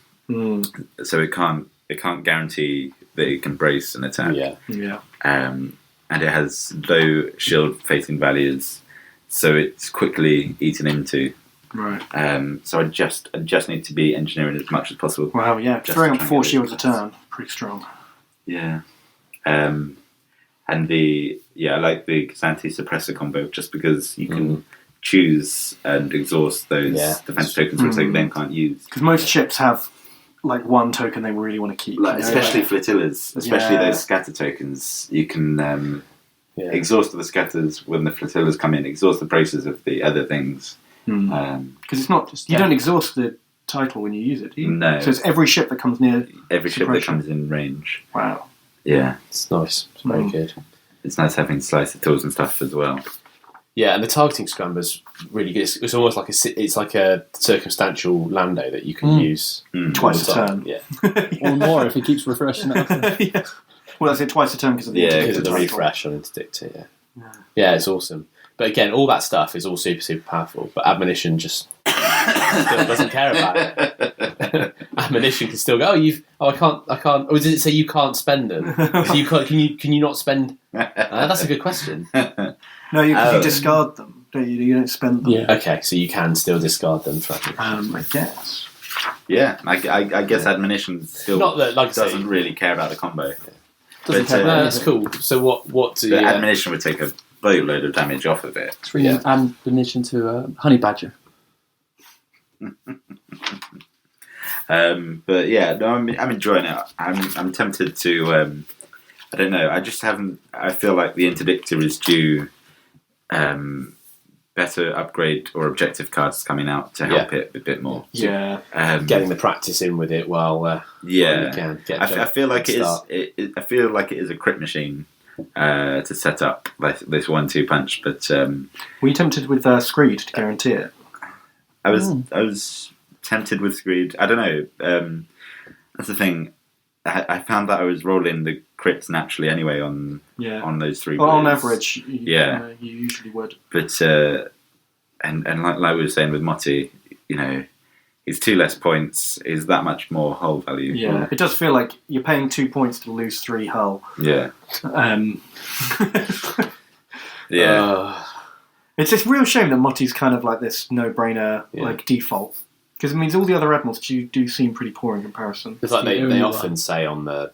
so it can't guarantee that it can brace an attack. Yeah. And it has low shield facing values, so it's quickly eaten into. Right. So I just need to be engineering as much as possible. Wow, yeah. Just Throwing to up try 4 and get shields a those turn. Pretty strong. Yeah. And I like the Xanthi suppressor combo just because you can choose and exhaust those defense tokens which they then can't use. Because most ships have like one token they really want to keep. Like, you know, especially like- flotillas, especially Yeah. those scatter tokens, you can exhaust the scatters when the flotillas come in, exhaust the braces of the other things. Because it's not just you don't exhaust the title when you use it, do you? No. So it's every ship that comes near. Every ship that comes in range. Wow. Yeah. It's nice. It's very good. It's nice having slicer tools and stuff as well. Yeah, and the targeting scrambler's really good. It's almost like a circumstantial lando that you can use twice a turn. Yeah, Or more if he keeps refreshing it. Yeah. Well, I say twice a turn because of the refresh on interdictor. Yeah, it's awesome. But again, all that stuff is all super, super powerful. But admonition just still doesn't care about it. Admonition can still go. I can't. Or does it say you can't spend them? So you can't. Can you not spend? That's a good question. No, you discard them. Don't you? You don't spend them. Yeah. Okay, so you can still discard them. I guess. Yeah, I guess admonition still not that, like doesn't really care about the combo. Doesn't care about that's cool. So what do the admonition would take a boatload of damage off of it. It's really ammunition to a honey badger. But yeah, no, I'm enjoying it. I'm tempted to. I don't know. I just haven't. I feel like the interdictor is due better upgrade or objective cards coming out to help it a bit more. Yeah, getting the practice in with it while you can. I feel like it is. I feel like it is a crit machine to set up like this 1-2 punch. But were you tempted with Screed to guarantee it? I was tempted with Screed. I don't know. That's the thing. I found that I was rolling the crits naturally anyway on those 3 well, on average, you usually would. But and like we were saying with Motti, he's 2 less points is that much more hull value. Yeah, it does feel like you're paying 2 points to lose 3 hull. Yeah. It's this real shame that Motti's kind of like this no-brainer like default. Because it means all the other admirals do seem pretty poor in comparison. It's like they often say on the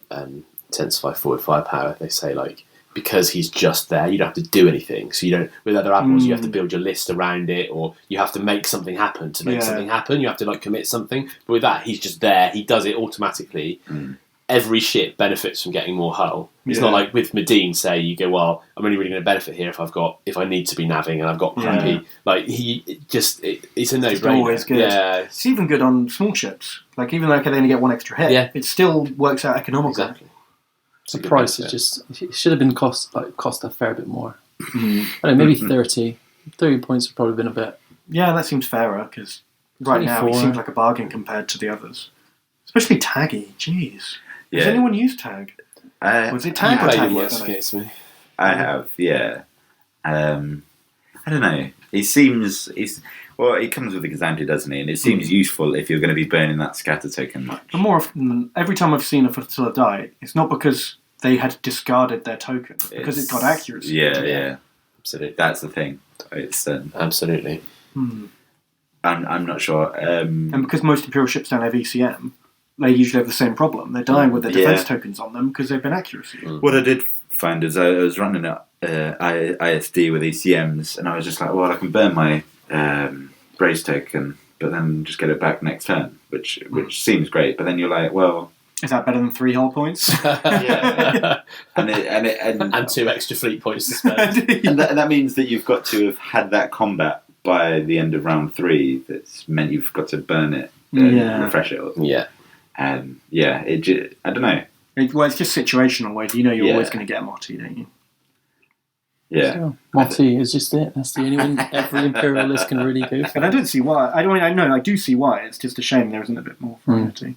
intensify forward firepower, they say like because he's just there, you don't have to do anything. So you don't. With other admirals, you have to build your list around it, or you have to make something happen to make something happen. You have to like commit something. But with that, he's just there. He does it automatically. Every ship benefits from getting more hull. It's not like with Medine, say you go, well, I'm only really going to benefit here if I need to be navving and I've got crappy. Like it's a no-brainer. Always good. Yeah, it's even good on small ships. Like even though they only get 1 extra hit, it still works out economical. Exactly. The price is just it should have been cost a fair bit more. I don't know, maybe 30 points would probably been a bit. Yeah, that seems fairer because right now he seems like a bargain compared to the others, especially Taggy. Jeez. Does anyone use Tag? Was it Tag or Tag? I have, yeah. I don't know. He seems... he comes with the Gazanti, doesn't he? And it seems useful if you're going to be burning that scatter token much. But more often, every time I've seen a flotilla die, it's not because they had discarded their token. It's because it got accuracy. Yeah. Absolutely. That's the thing. It's absolutely. I'm not sure. And because most Imperial ships don't have ECM, they usually have the same problem. They're dying with their defense tokens on them because they've been accuracy. What I did find is I was running ISD with ECMs, and I was just like, well, I can burn my brace token, but then just get it back next turn, which seems great. But then you're like, well, is that better than 3 hull points? Yeah, and 2 extra fleet points to spend. and that means that you've got to have had that combat by the end of round 3. That's meant you've got to burn it, refresh it. I don't know. It's just situational. Where you're always going to get a Motti, don't you? Yeah, so, Motti is just it. That's the only one every Imperialist can really go for. And I don't see why. I do see why. It's just a shame there isn't a bit more variety.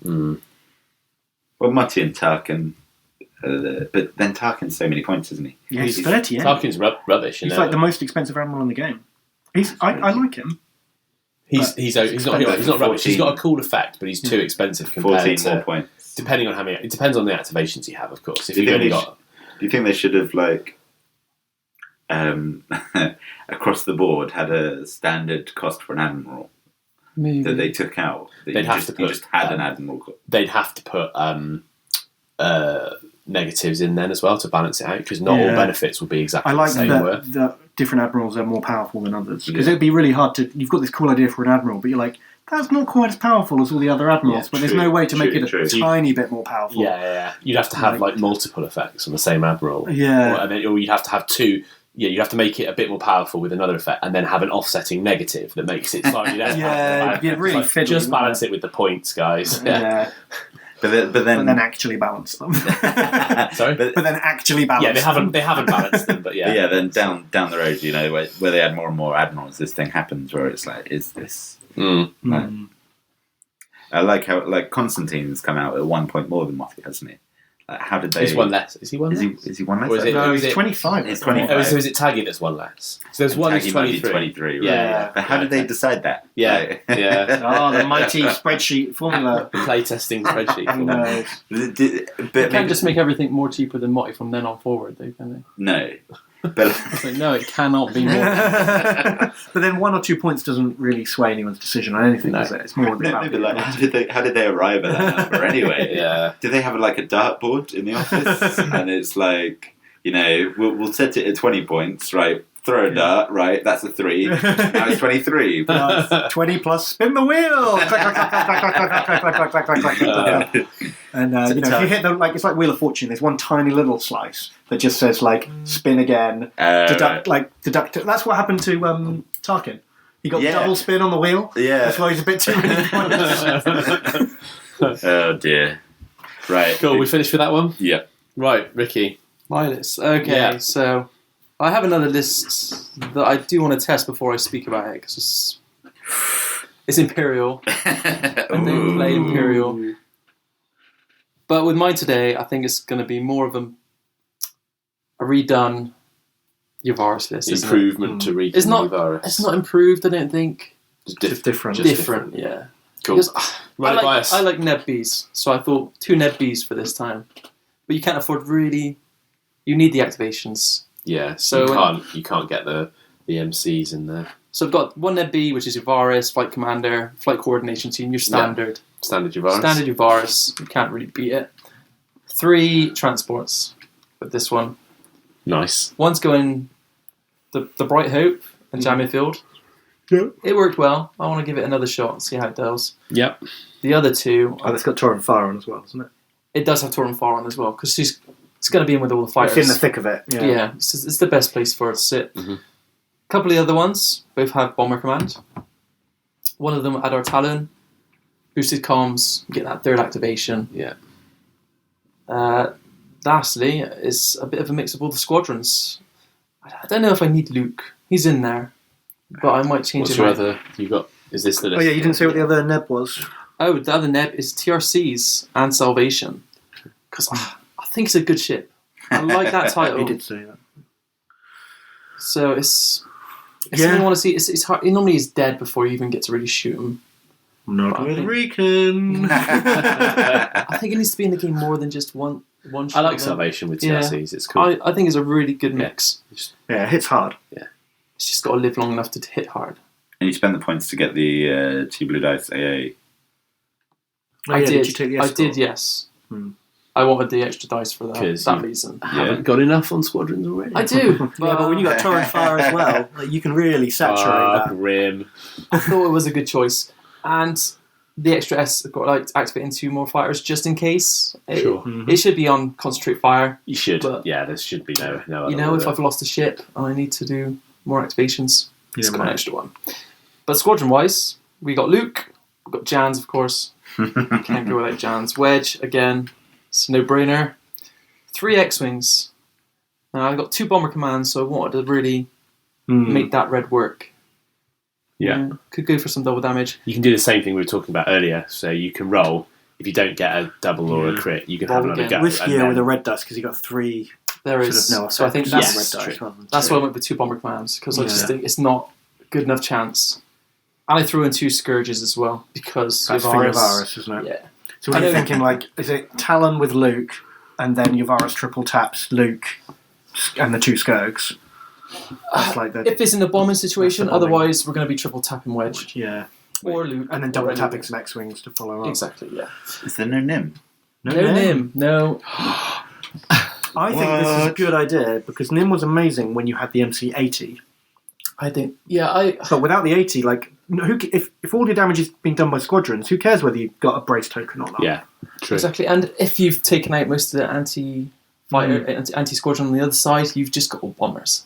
Well, Motti and Tarkin, but then Tarkin's so many points, isn't he? Yeah, he's 30. Tarkin's rubbish. He's like the most expensive admiral in the game. I like him. He's not rubbish. He's got a cool effect, but he's too expensive compared 14 more points. Depending on how many. It depends on the activations you have, of course. If do you think they should have across the board had a standard cost for an admiral that they took out? You just had an admiral. They'd have to put negatives in then as well to balance it out, because not all benefits will be exactly the same worth. That different admirals are more powerful than others, because it'd be really hard to. You've got this cool idea for an admiral, but you're like, that's not quite as powerful as all the other admirals, but there's no way to make it a tiny bit more powerful. Yeah. You'd have to have like multiple effects on the same admiral. Yeah. Or you'd have to have two. Yeah, you have to make it a bit more powerful with another effect, and then have an offsetting negative that makes it slightly less powerful. Yeah, really fiddly. Just balance it with the points, guys. Yeah. But then actually balance them. Sorry, but then actually balance. Yeah, they haven't balanced them, but yeah. But yeah, then down the road, where they add more and more admirals, this thing happens where it's like, is this? Like, I like how Constantine's come out at 1 point more than Moffat, hasn't he? How did they? He's one less. Is he one less? Is he one less? Or is it, No, he's 25. He's 25. Oh, so is it Taggy that's one less? So there's one who's 23. 23, right? Yeah. But how did they decide that? Yeah, yeah. Oh, the mighty spreadsheet formula. The playtesting spreadsheet. No. They can't just make everything more cheaper than Motti from then on forward, though, can they? No. But no, it cannot be more. But then 1 or 2 points doesn't really sway anyone's decision on anything, does it? It's more about like, how did they arrive at that number anyway? Yeah. Did they have like a dartboard in the office? And it's like, we'll set it at 20 points, right? Throw a dart, right? That's a 3. Now it's 23. 20 plus spin the wheel. And if you hit the it's like Wheel of Fortune. There's one tiny little slice that just says like spin again, deduct. That's what happened to Tarkin. He got double spin on the wheel. Yeah, that's why he's a bit too many points. Oh dear. Right. Cool. We finished with that one. Yeah. Right, Ricky. My list. Okay, so I have another list that I do want to test before I speak about it because it's Imperial. I do play Imperial. But with mine today, I think it's going to be more of a redone Yavaris list. Improvement to Rikki. It's not. Yavaris. It's not improved. I don't think. Just different. Different. Yeah. Cool. Because I like Neb Bs, so I thought 2 Neb Bs for this time. But you can't afford really. You need the activations. Yeah. So you can't get the MCs in there. So I've got 1 Neb B, which is Yavaris, Flight Commander, Flight Coordination Team, your standard. Yeah. Standard Yavaris. Standard Yavaris. You can't really beat it. 3 transports with this one. Nice. One's going the Bright Hope and Jamming Field. Yeah. It worked well. I want to give it another shot and see how it does. Yep. The other 2... Oh, it's got Torrent Fire on as well, isn't it? It does have Torrent Fire on as well, because it's going to be in with all the fighters. It's in the thick of it. Yeah, it's the best place for it to sit. Mm-hmm. A couple of the other ones both have Bomber Command. One of them had our Talon, boosted comms, get that 3rd activation. Yeah. Lastly, is a bit of a mix of all the squadrons. I don't know if I need Luke. He's in there, but I might change What's it. your other? You got? Is this the list? Oh yeah, you didn't say what the other Neb was. Oh, the other Neb is TRCs and Salvation, because I think it's a good ship. I like that title. You did say that. So it's something I want to see. It's hard. He normally is dead before you even get to really shoot him. Not with Rican. I think it needs to be in the game more than just one shot. I like Salvation with TRCs. It's cool. I think it's a really good mix. Yeah, it hits hard. Yeah. It's just got to live long enough to hit hard. And you spend the points to get the 2 blue dice AA. Oh, yeah, did you take the I escort? did, yes. I wanted the extra dice for that reason. Haven't got enough on squadrons already. I do. But when you got Torrent Fire as well, you can really saturate that. Grim. I thought it was a good choice. And the extra S got activating 2 more fighters just in case. It should be on concentrate fire. You should. But, there should be no other if order. I've lost a ship and I need to do more activations, it's got an extra one. But squadron wise, we got Luke, we've got Jans, of course. Can't go without Jans. Wedge, again, it's a no-brainer. 3 X-Wings. Now, I've got 2 Bomber Commands, so I wanted to really make that red work. Yeah. Could go for some double damage. You can do the same thing we were talking about earlier. So you can roll. If you don't get a double or a crit, you can have another go. Riskier with a red dice because you got 3. There is. Sort of so I think that's red dice. That's why I went with 2 Bomber Commands, because I just think it's not a good enough chance. And I threw in 2 Scourges as well, because that's for Yavaris, isn't it? Yeah. So what are you thinking, is it Talon with Luke, and then Yavaris triple taps Luke and the 2 Scourgs? That's like if it's in a bombing situation, otherwise we're going to be triple tapping Wedge. Yeah. Or Luke. And then double tapping some X-Wings to follow up. Exactly, yeah. Is there no Nim? No Nim. No. I think this is a good idea, because Nim was amazing when you had the MC-80. I think, yeah, But without the 80, like, if all your damage is being done by squadrons, who cares whether you've got a brace token or not? Yeah, true. Exactly. And if you've taken out most of the anti-squadron on the other side, you've just got all bombers.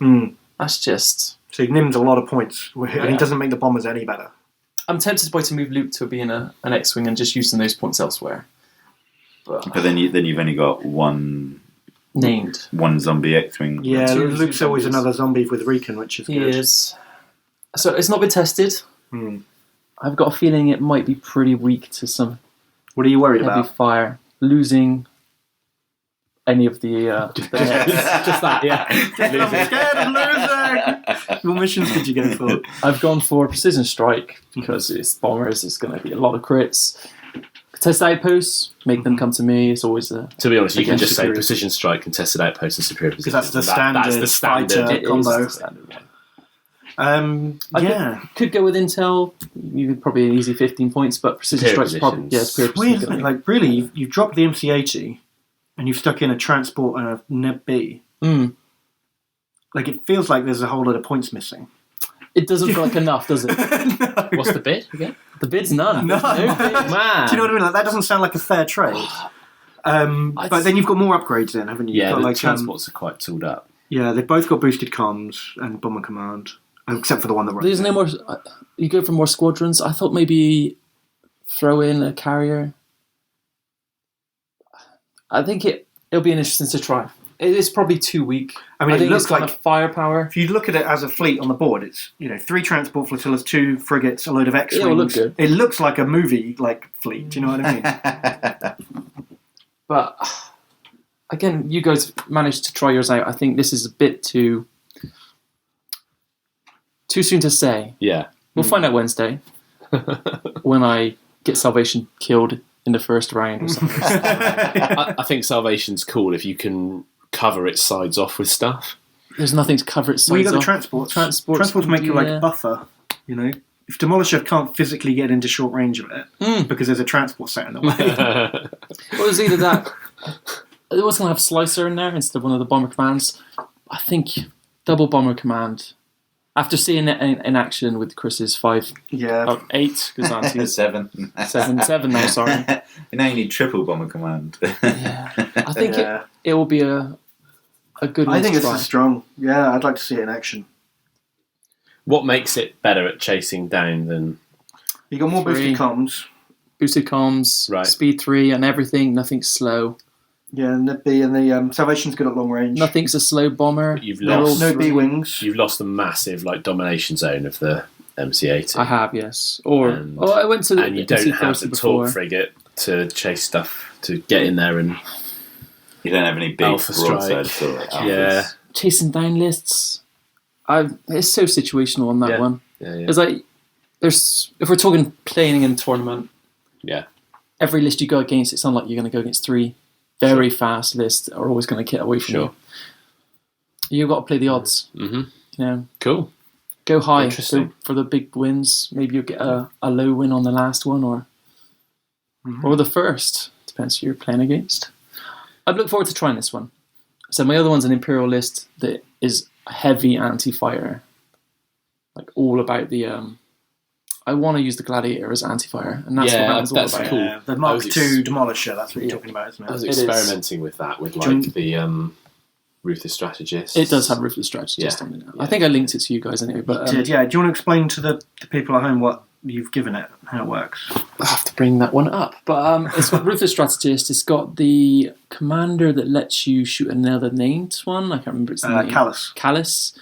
That's just... So he nims a lot of points, and he doesn't make the bombers any better. I'm tempted to move Luke to being an X-Wing and just using those points elsewhere. But then you've only got one zombie X-Wing. Yeah, Luke's always another zombie with Recon, which is good. He is. So it's not been tested. I've got a feeling it might be pretty weak to some What are you worried heavy about? fire. Losing any of the... just that, yeah. I'm scared of losing! What missions did you go for? I've gone for Precision Strike because it's bombers, it's going to be a lot of crits. Contested outposts, make them come to me. It's always a... To be honest, you can just say superior. Precision Strike, Contested Outpost, and Superior Position. Because that's the standard fighter combo. the standard one. Yeah. Could go with Intel. You could probably an easy 15 points, but Precision Superior Strike's probably... Yeah, Superior Weird, Position. like, really, you've dropped the MC-80 and you've stuck in a transport and a Neb B. Like, it feels like there's a whole lot of points missing. It doesn't feel like enough, does it? No. What's the bid again? The bid's none. No. There's no bid. Man. Do you know what I mean? Like, that doesn't sound like a fair trade. But then you've got more upgrades then, haven't you? Yeah, You've got, the like, transports are quite tooled up. yeah, they've both got boosted comms and bomber command, except for the one that runs. There's no more... You go for more squadrons. I thought maybe throw in a carrier. I think it'll be interesting to try. It is probably too weak. I mean, it think looks it's got like- enough firepower. If you look at it as a fleet on the board, it's 3 transport flotillas, 2 frigates, a load of X-wings. It'll look good. It looks like a movie fleet. Do you know what I mean? But again, you guys managed to try yours out. I think this is a bit too soon to say. Yeah. We'll find out Wednesday when I get Salvation killed in the first round or something. I think Salvation's cool if you can cover its sides off with stuff. There's nothing to cover its sides Well, you got the off. transports. Transports make you like yeah. a buffer. You know, if Demolisher can't physically get into short range of it because there's a transport set in the way. Well, it was either that. It was going to have Slicer in there instead of one of the bomber commands. I think double bomber command. After seeing it in action with Chris's 8, because Auntie's 7. 7 now, sorry. Now you need triple bomber command. Yeah. I think it will be a good one I think to this try. is strong. Yeah, I'd like to see it in action. What makes it better at chasing down than... You got more 3. boosted comms. Boosted comms, Right. speed 3 and everything, nothing's slow. Yeah, and the Salvation's good at long range. Nothing's a slow bomber. You've They're all lost... No free. B-wings. You've lost the massive domination zone of the MC-80. I have, yes. Or And- I went to the And you don't have the MC-30 Torque frigate to chase stuff, to get in there and... You don't have any big Alpha broadside strike. sort. Yeah. Chasing down lists. It's so situational on that Yeah. one. Yeah. It's like if we're talking playing in a tournament, Yeah. every list you go against, it's not like you're going to go against 3 very fast lists that are always going to get away from Sure. you. You've got to play the odds. Mm-hmm. You know, Cool. go high Interesting. go for the big wins. Maybe you'll get a low win on the last one or the first. Depends who you're playing against. I'd look forward to trying this one. So my other one's an Imperial list that is heavy anti-fire. Like all about the... I want to use the Gladiator as anti-fire, and that's what that one's all that's about. cool. Yeah, the Mark I was II Demolisher, that's what you're talking about, isn't I was it? It is. experimenting with that, with Do you- like the Ruthless Strategist. It does have Ruthless Strategist on it now. I think I linked it to you guys anyway, but Do you want to explain to the people at home what you've given it, how it works? I have to bring that one up. But it's got Ruthless Strategist. It's got the commander that lets you shoot another named one. I can't remember its name. Callus. Callus.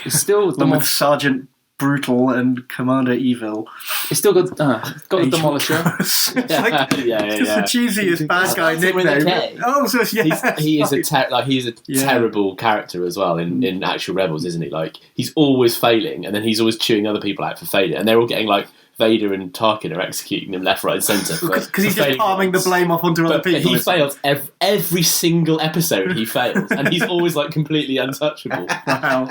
It's still the Along with most. Sergeant Brutal and Commander Evil. It's still got the Agent Demolisher. Callus. It's like, it's the cheesiest bad guy That's with a nickname. K. Oh, so yeah. He is a Yeah. terrible character as well in actual Rebels, isn't he? Like he's always failing, and then he's always chewing other people out for failing, and they're all getting like Vader and Tarkin are executing him left, right, and centre Because he's just palming the blame off onto other But people. he fails every single episode. He fails, and he's always like completely untouchable. Wow.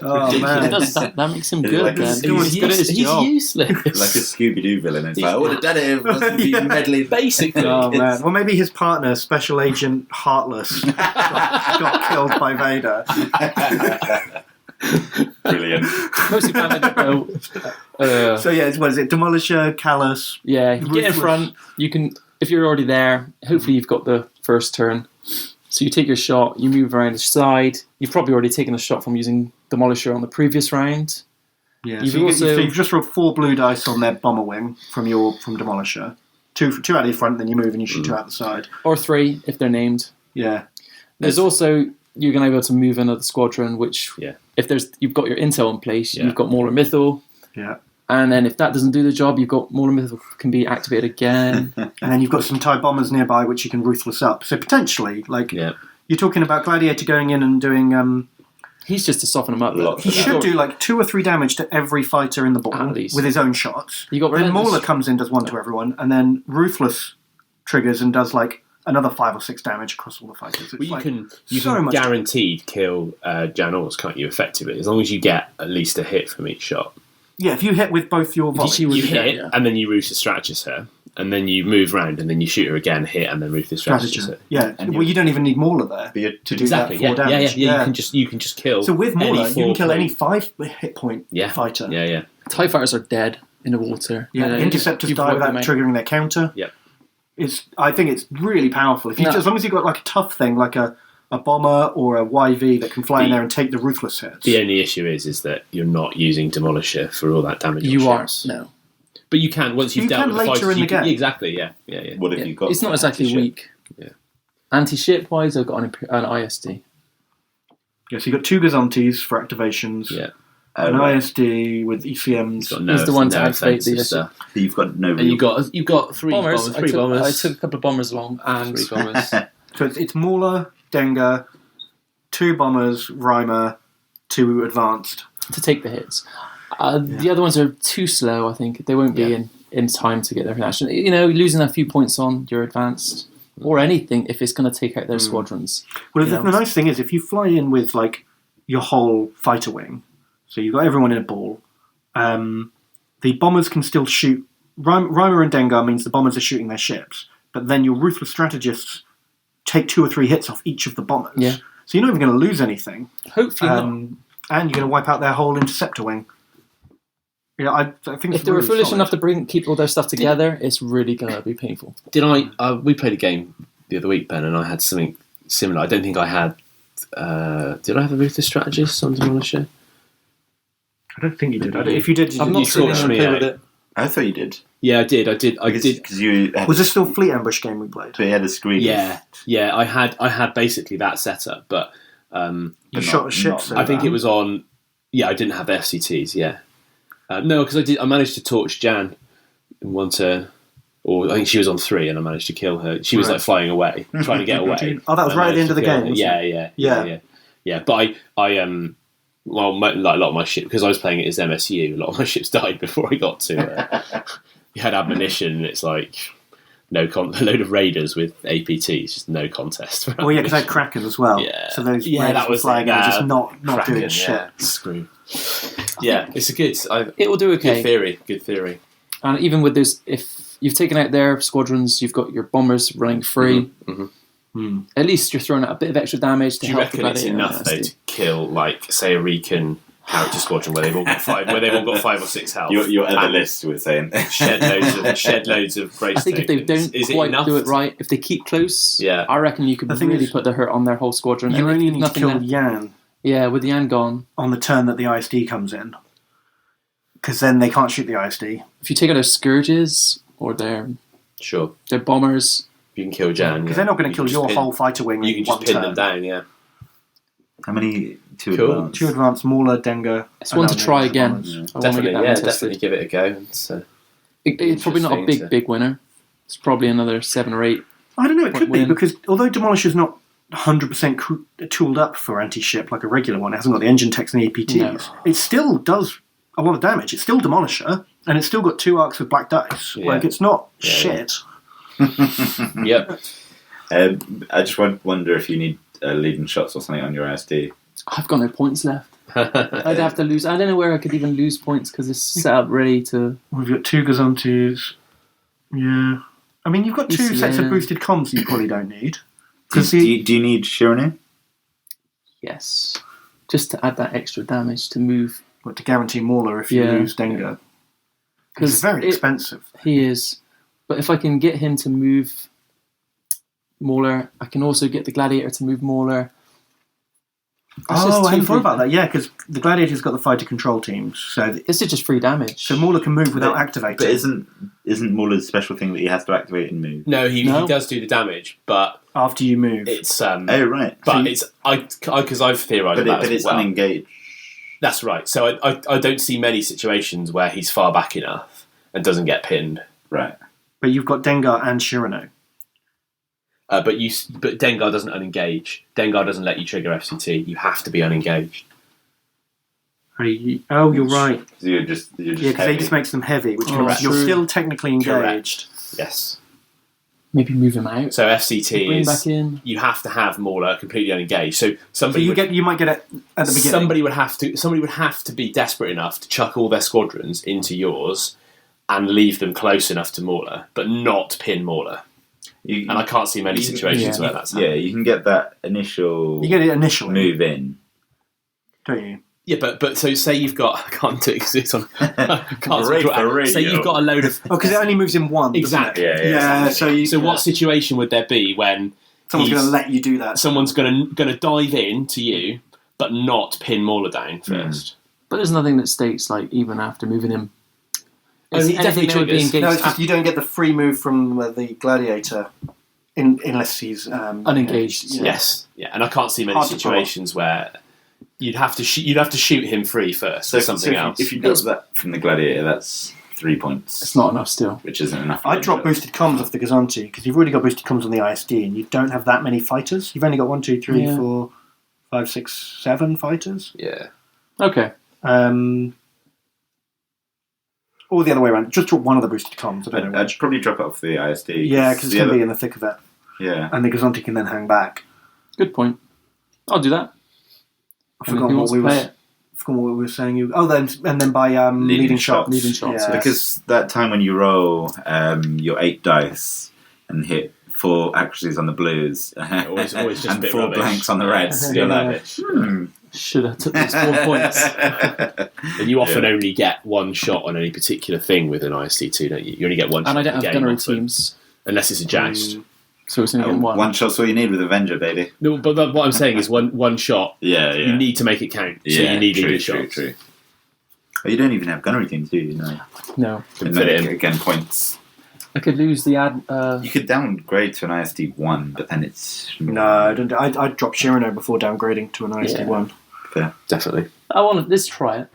Oh, Ridiculous. man. That makes him It's good. like Then. he's He's good at his He's job. useless. Like a Scooby-Doo villain. It's like, I would have done it if it wasn't being meddling. Basically. Oh, man. Well, maybe his partner, Special Agent Heartless, got killed by Vader. Brilliant. Mostly planned So yeah, what is it? Demolisher, Callus. yeah, if you get in Ruthless. front, you can. If you're already there, hopefully you've got the first turn. So you take your shot, you move around the side. You've probably already taken a shot from using Demolisher on the previous round. Yeah, You've so you've just rolled 4 blue dice on their bomber wing from Demolisher. Two out of the front, then you move and you shoot 2 out the side. Or 3 if they're named. Yeah. There's also you're going to be able to move another squadron, which Yeah. if you've got your intel in place, Yeah. you've got Mauler Mythal. Yeah. And then if that doesn't do the job, you've got Mauler Mythal can be activated again. And then you've got some TIE bombers nearby which you can ruthless up. So potentially, Yeah. you're talking about Gladiator going in and doing... He's just to soften him up. Lots he of should do 2 or 3 damage to every fighter in the ball At least. with his own shots. You got Then Relentless. Mauler comes in, does 1 to everyone, and then Ruthless triggers and does another 5 or 6 damage across all the fighters. It's Well, you so can much guaranteed kill Jan Ors, can't you, effectively, as long as you get at least a hit from each shot. Yeah, if you hit with both your volleys. You Yeah, hit, yeah. and then you Ruthless Strategist her, and then you move round, and then you shoot her again, hit, and then Ruthless Strategist her. Yeah, And well, you don't even need Mauler there But you're to do Exactly, that 4 damage. yeah. You can just kill. So with Mauler, any you can kill any 4 5 hit point Yeah. fighter. Yeah. TIE fighters are dead in the water. Yeah, interceptors You've die wiped without them out. triggering their counter. Yep. I think it's really powerful. No. As long as you've got a tough thing, like a bomber or a YV that can fly in there and take the ruthless hits. The only issue is that you're not using Demolisher for all that damage. on You are. ships. No. But you can once you've You dealt can with the later fighters. in the game. Exactly. Yeah. What have Yeah. you got? It's not for exactly anti-ship? weak. Yeah. Anti-ship wise, I've got an ISD. Yeah, so you've got 2 Gazantes for activations. Yeah. An Right. ISD with ECMs. Got He's the one to activate offensive the stuff. But you've got no. And you got 3 bombers. I 3 took, bombers. I took a couple of bombers along and 3 bombers. So it's Mauler, Dengar, 2 bombers, Reimer, 2 advanced. to take the hits. The other ones are too slow, I think. They won't be in time to get their reaction. Losing a few points on your advanced or anything if it's going to take out their squadrons. Well, You the know? nice thing is if you fly in with your whole fighter wing, so you've got everyone in a ball, the bombers can still shoot. Reimer and Dengar means the bombers are shooting their ships, but then your ruthless strategists take 2 or 3 hits off each of the bombers. Yeah. So you're not even going to lose anything. Hopefully not. And you're going to wipe out their whole interceptor wing. Yeah, I think If they were foolish enough to keep all their stuff together, it's really going to be painful. We played a game the other week, Ben, and I had something similar. I don't think I had. Did I have a Ruthless Strategist on Demolisher? I don't think you did. If you did, I've You not seen torched anyone me play out. with it. I thought you did. Yeah, I did. I did. Because you had, was this still Fleet Ambush game we played? but you had a screen. Yeah. I had basically that setup, but You shot a ship. not- I think it was on. Yeah, I didn't have the FCTs. Yeah, no, because I did. I managed to torch Jan in 1 turn, or I think she was on 3, and I managed to kill her. She was Right. flying away, trying to get away. Oh, that was And I right at the end of the managed game, to kill wasn't her. Yeah. Yeah. But well, a lot of my ships, because I was playing it as MSU, a lot of my ships died before I got to. You had admonition, and it's like a load of raiders with APTs, just no contest. for Well, yeah, because I had admonition. crackers as well. Yeah. So those Yeah, raiders that were was flying it, out, just not Kraken, doing shit. yeah. Screw. Yeah, it's a good. It will do okay. Good theory. And even with this, if you've taken out their squadrons, you've got your bombers running free. Mm-hmm. At least you're throwing out a bit of extra damage to Do you help reckon the it's Gladiator enough though ISD. to kill, say, a Rican character squadron where they've all got 5, or 6 health? Your other and list was saying shed loads of brace I think if they tokens. don't Is it quite enough do it to- right, if they keep close, Yeah. I reckon you could The thing really is, put the hurt on their whole squadron. You And only if need to nothing kill left- Yan Yeah, with the Yan gone. on the turn that the ISD comes in. Because then they can't shoot the ISD. If you take out their scourges or their Sure, bombers, you can kill Jan. Because they're not going to kill your whole fighter wing You in can just one pin turn. them down. Yeah. how many? 2 Cool. advanced. 2 advanced, Mauler, Dengar. it's one to try again. Yeah. I wanna Definitely, get that one tested. definitely give it a go. It's probably not a interesting to- big winner. It's probably another 7 or 8. I don't know, it could be, Win. because although Demolisher's not 100% tooled up for anti-ship like a regular one, it hasn't got the engine techs and the APTs, No. it still does a lot of damage. It's still Demolisher, and it's still got 2 arcs with black dice. Yeah. It's not Yeah, shit. Yep. I just wonder if you need leading shots or something on your ISD. I've got no points left. I'd have to lose. I don't know where I could even lose points because it's set up ready to. We've got 2 Gazantes. Yeah. I mean, you've got 2 sets of Yeah. boosted comms you probably don't need. Do, Because do you need Shirane? Yes. just to add that extra damage to move. But to guarantee Mauler if you lose Dengar. Because it's very expensive. He is. But if I can get him to move Mauler, I can also get the Gladiator to move Mauler. I hadn't thought about that. Yeah, because the Gladiator's got the fighter control teams, so this is just free damage. So Mauler can move without activating. But isn't Mauler's special thing that he has to activate and move? No, he does do the damage, but after you move, it's oh right. But it's because I've theorised that. But it's unengaged. That's right. So I don't see many situations where he's far back enough and doesn't get pinned. Right. But you've got Dengar and Shirano. But Dengar doesn't unengage. Dengar doesn't let you trigger FCT. You have to be unengaged. Oh, you're right. So you're just because he just makes them heavy, which means you're still technically engaged. Correct. Yes. Maybe move him out. So FCT bring is back in. You have to have Mauler completely unengaged. So you might get it at the beginning. Somebody would have to be desperate enough to chuck all their squadrons into yours and leave them close enough to Mauler, but not pin Mauler. And I can't see many situations where that's happening. Yeah, you can get that initial. You get it initially. Move in, don't you? Yeah, but so say you've got. I can't do it because it's on. Say you've got a load of. Because it only moves in one. Exactly. Yeah. So what situation would there be when someone's going to let you do that? Someone's going to dive in to you, but not pin Mauler down first. But there's nothing that states like even after moving him. He definitely triggers. No, it's just you don't get the free move from the Gladiator unless he's unengaged. Yes, and I can't see many situations where you'd have to shoot him free first. So something else. If you got that from the Gladiator, that's 3 points. It's not enough still, which isn't enough. I'd drop boosted comms off the Gazanti because you've already got boosted comms on the ISD, and you don't have that many fighters. You've only got 1, 2, 3, 4, 5, 6, 7 fighters. Yeah. Okay. Or the other way around. Just drop one of the boosted comms. I'd probably drop it off the ISD. Yeah, because it's going to be in the thick of it. Yeah. And the Gazanti can then hang back. Good point. I'll do that. I forgot what we were saying. Then by leading shots. Leading shots. Yeah. Because that time when you roll your 8 dice and hit 4 accuracies on the blues always just and a bit 4 rubbish. blanks on the reds, you're like, should have took these 4 points. And you often only get one shot on any particular thing with an IST2, don't you? You only get one shot. And I don't have gunnery teams. Unless it's a joust. So it's only one. One shot's all you need with Avenger, baby. No, but what I'm saying is one shot. Yeah. You need to make it count. So you need leading shots. True. Oh, you don't even have gunnery teams, do you? No. And then again, points. I could lose the ad. You could downgrade to an ISD 1, but then it's... No, I'd drop Shirano before downgrading to an ISD 1. Fair. Definitely. Let's try it.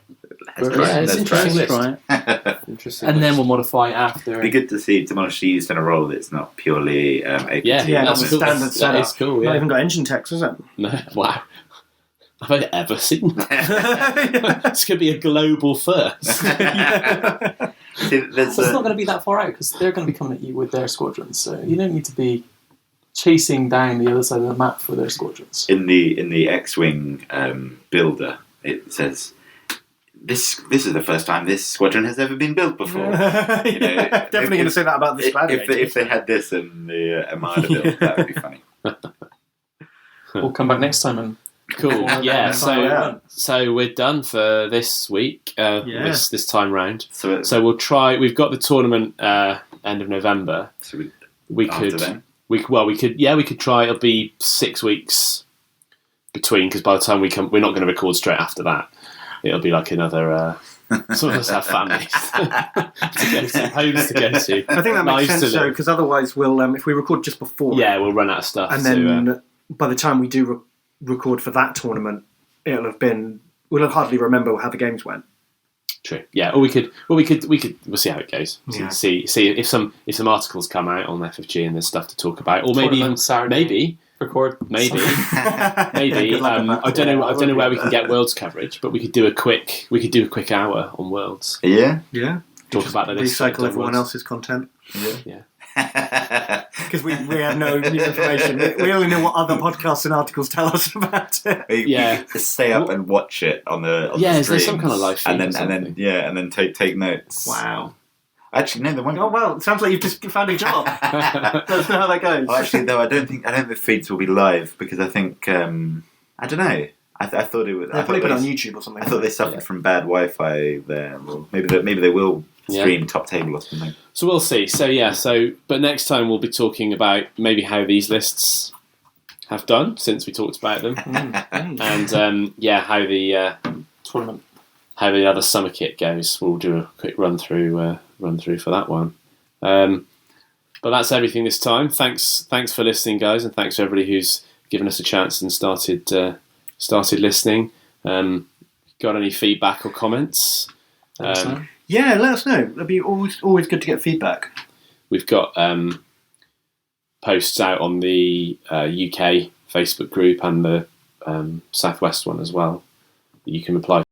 It's interesting to try it. Interesting. And then we'll modify after. It'd be good to see Demolish used in a role that's not purely APT. That's cool. Standard setup. That is cool, yeah. Not even got engine text, is it? No. Wow. Have I ever seen that? It's going to be a global first. See, it's not going to be that far out because they're going to be coming at you with their squadrons, so you don't need to be chasing down the other side of the map for their squadrons. In the X-Wing builder, it says, This is the first time this squadron has ever been built before. Definitely going to say that about this Gladiator. If they had this in the Armada build, that would be funny. We'll come back next time and cool. Yeah. So we're done for this week. This time round. So we'll try. We've got the tournament end of November. So we could try. It'll be 6 weeks between because by the time we come, we're not going to record straight after that. It'll be like another. Some of us have families to go to, homes to go to. I think that makes sense though, because otherwise we'll if we record just before. Yeah, we'll run out of stuff. And then by the time we do record for that tournament, we'll hardly remember how the games went. True. Yeah. Or we'll see how it goes. See if some articles come out on FFG and there's stuff to talk about, or maybe even Saturday. Record maybe. I don't know where we can get Worlds coverage, but we could do a quick hour on Worlds. Yeah. Talk about the recycle everyone else's content. Yeah. Because we have no new information. We only know what other podcasts and articles tell us about it. You stay up and watch it on the is there some kind of live feed and then take notes. Wow. Actually, no, there won't. Oh well, it sounds like you've just found a job. That's not how that goes. Well, actually, though, I don't think the feeds will be live because I think I don't know. I thought it was. They probably put it on YouTube or something. I thought they suffered from bad Wi-Fi there. Well, maybe they will stream Top Table or something. So we'll see. But next time we'll be talking about maybe how these lists have done since we talked about them, and how the Tournament. how the other summer kit goes. We'll do a quick run through for that one. But that's everything this time. Thanks for listening, guys, and thanks to everybody who's given us a chance and started listening. Got any feedback or comments? Yeah, let us know. It'd be always good to get feedback. We've got posts out on the UK Facebook group and the Southwest one as well that you can reply